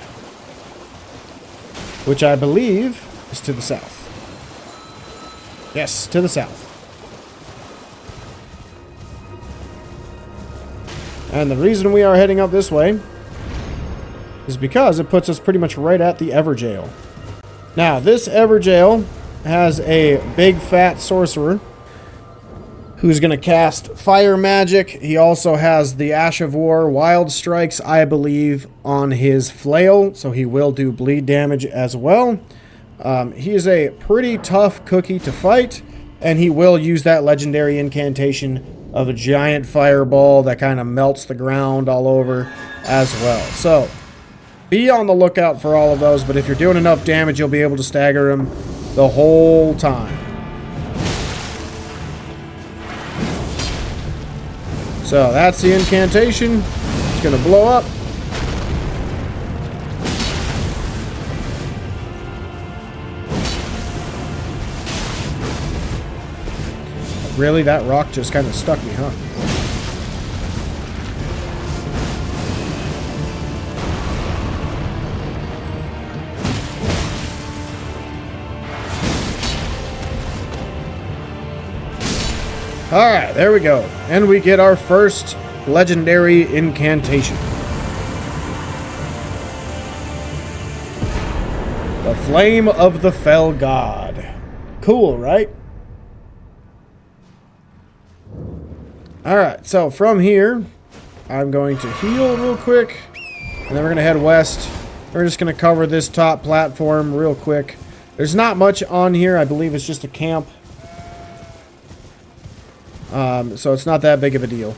which I believe is to the south. Yes, to the south. And the reason we are heading up this way is because it puts us pretty much right at the Everjail. Now, this Everjail has a big fat sorcerer who's going to cast fire magic. He also has the Ash of War Wild Strikes, I believe, on his flail, so he will do bleed damage as well. He is a pretty tough cookie to fight, and he will use that legendary incantation of a giant fireball that kind of melts the ground all over as well. So, be on the lookout for all of those, but if you're doing enough damage, you'll be able to stagger him the whole time. So, that's the incantation. It's going to blow up. Really? That rock just kind of stuck me, huh? Alright, there we go. And we get our first legendary incantation. The Flame of the Fell God. Cool, right? Alright, so from here, I'm going to heal real quick, and then we're going to head west. We're just going to cover this top platform real quick. There's not much on here. I believe it's just a camp. So it's not that big of a deal.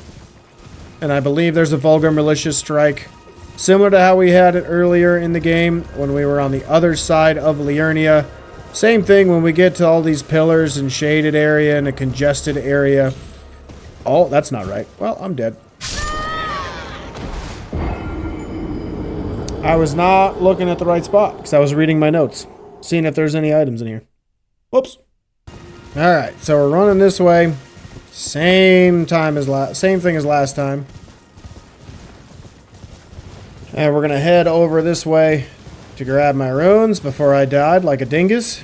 And I believe there's a Vulgar Malicious Strike, similar to how we had it earlier in the game when we were on the other side of Liurnia. Same thing when we get to all these pillars and shaded area and a congested area. Oh, that's not right. Well, I'm dead. I was not looking at the right spot because I was reading my notes, seeing if there's any items in here. Whoops. Alright, so we're running this way. Same thing as last time. And we're going to head over this way to grab my runes before I died like a dingus.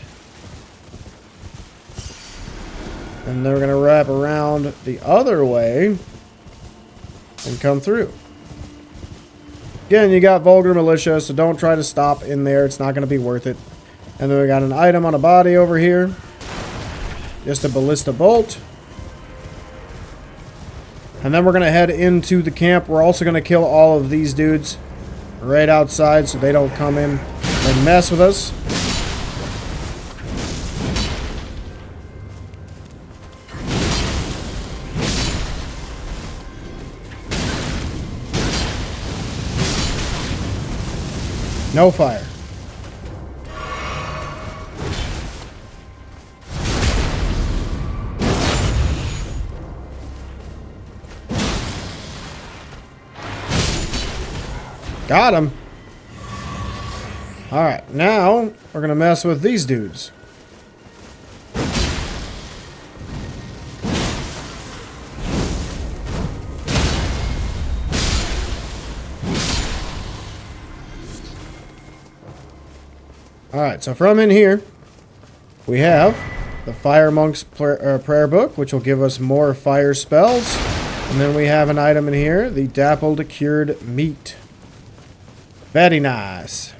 And then we're going to wrap around the other way and come through. Again, you got Vulgar Militia, so don't try to stop in there. It's not going to be worth it. And then we got an item on a body over here. Just a ballista bolt. And then we're going to head into the camp. We're also going to kill all of these dudes right outside so they don't come in and mess with us. No fire. Got him. Alright, now we're going to mess with these dudes. Alright, so from in here, we have the Firemonk's prayer book, which will give us more fire spells. And then we have an item in here, the Dappled Cured Meat. Very nice.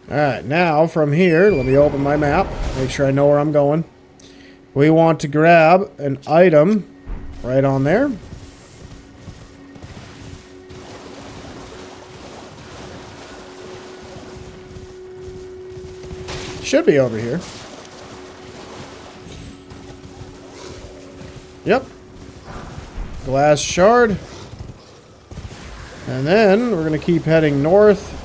Alright, now from here, let me open my map, make sure I know where I'm going. We want to grab an item right on there. Should be over here. Yep. Glass shard. And then we're going to keep heading north.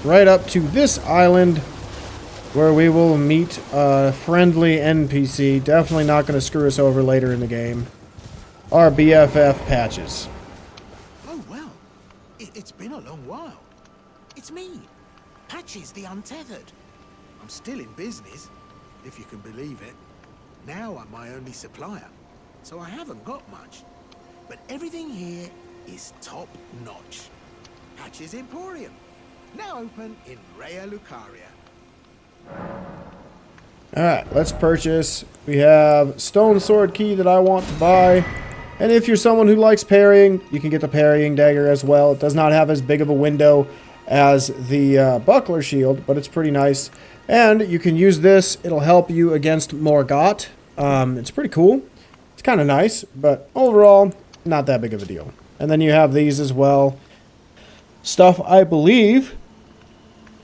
Right up to this island where we will meet a friendly NPC. Definitely not going to screw us over later in the game. Our BFF Patches. Oh, well. It's been a long while. It's me, Patches the Untethered. I'm still in business, if you can believe it. Now I'm my only supplier, so I haven't got much. But everything here is top-notch. Patches Emporium, now open in Raya Lucaria. Alright, let's purchase. We have Stone Sword Key that I want to buy. And if you're someone who likes parrying, you can get the parrying dagger as well. It does not have as big of a window as the buckler shield, but it's pretty nice. And you can use this. It'll help you against Morgott. It's pretty cool. It's kind of nice, but overall, not that big of a deal. And then you have these as well. Stuff I believe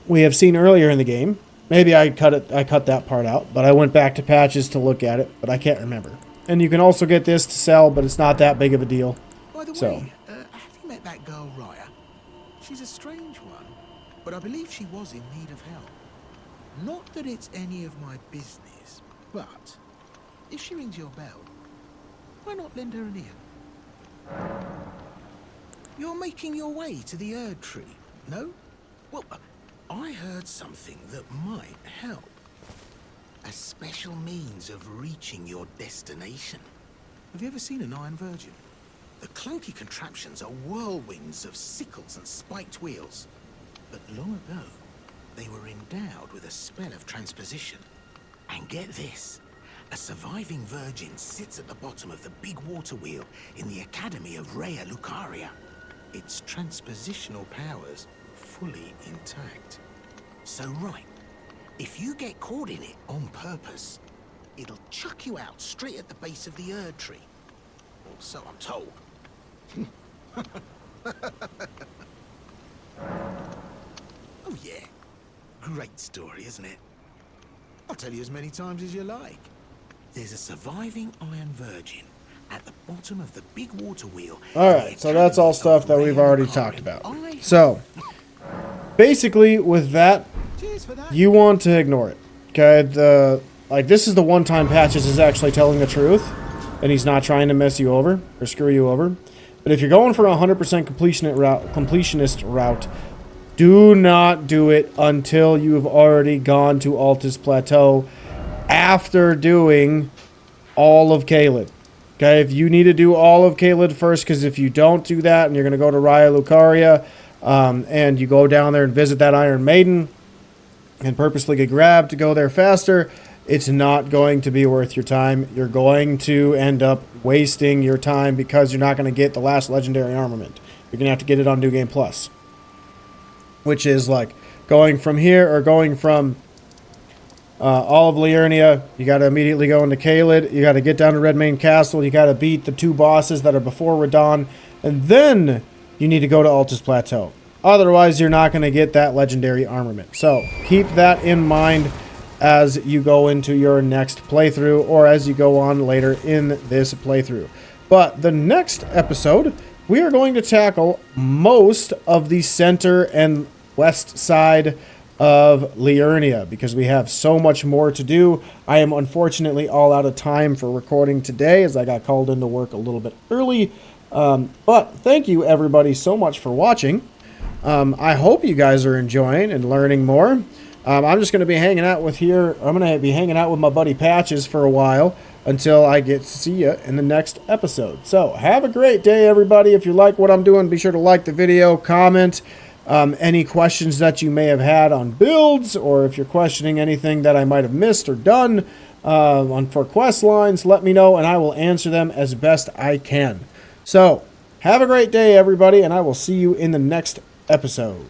we have seen earlier in the game. Maybe I cut that part out, but I went back to Patches to look at it, but I can't remember. And you can also get this to sell, but it's not that big of a deal. By the way, have you met that girl Raya? She's a strange one, but I believe she was in need of help. Not that it's any of my business, but if she rings your bell, why not lend her an ear? You're making your way to the Erd Tree, no? Well, I heard something that might help. A special means of reaching your destination. Have you ever seen an Iron Virgin? The clunky contraptions are whirlwinds of sickles and spiked wheels. But long ago, they were endowed with a spell of transposition. And get this, a surviving virgin sits at the bottom of the big water wheel in the Academy of Raya Lucaria. Its transpositional powers fully intact. So right, if you get caught in it on purpose, it'll chuck you out straight at the base of the Erd Tree. Or so I'm told. Oh yeah. Great story, isn't it? I'll tell you as many times as you like. There's a surviving Iron Virgin at the bottom of the big water wheel. Alright, so that's all stuff that we've already talked about. So, basically, with that, you want to ignore it. Okay? This is the one time Patches is actually telling the truth, and he's not trying to mess you over, or screw you over. But if you're going for a 100% completionist route, do not do it until you've already gone to Altus Plateau after doing all of Caelid. Okay, if you need to do all of Caelid first, because if you don't do that and you're going to go to Raya Lucaria and you go down there and visit that Iron Maiden and purposely get grabbed to go there faster, it's not going to be worth your time. You're going to end up wasting your time because you're not going to get the last legendary armament. You're going to have to get it on New Game Plus, which is like going from here or going from all of Liurnia. You got to immediately go into Caelid. You got to get down to Redmane Castle. You got to beat the 2 bosses that are before Radahn. And then you need to go to Altus Plateau. Otherwise, you're not going to get that legendary armament. So keep that in mind as you go into your next playthrough or as you go on later in this playthrough. But the next episode, we are going to tackle most of the center and west side of Liurnia because we have so much more to do. I am unfortunately all out of time for recording today as I got called into work a little bit early. But thank you everybody so much for watching. I hope you guys are enjoying and learning more. I'm just going to be hanging out with my buddy Patches for a while until I get to see you in the next episode. So have a great day, everybody. If you like what I'm doing, be sure to like the video, comment any questions that you may have had on builds, or if you're questioning anything that I might have missed or done for quest lines, let me know and I will answer them as best I can. So have a great day, everybody, and I will see you in the next episode.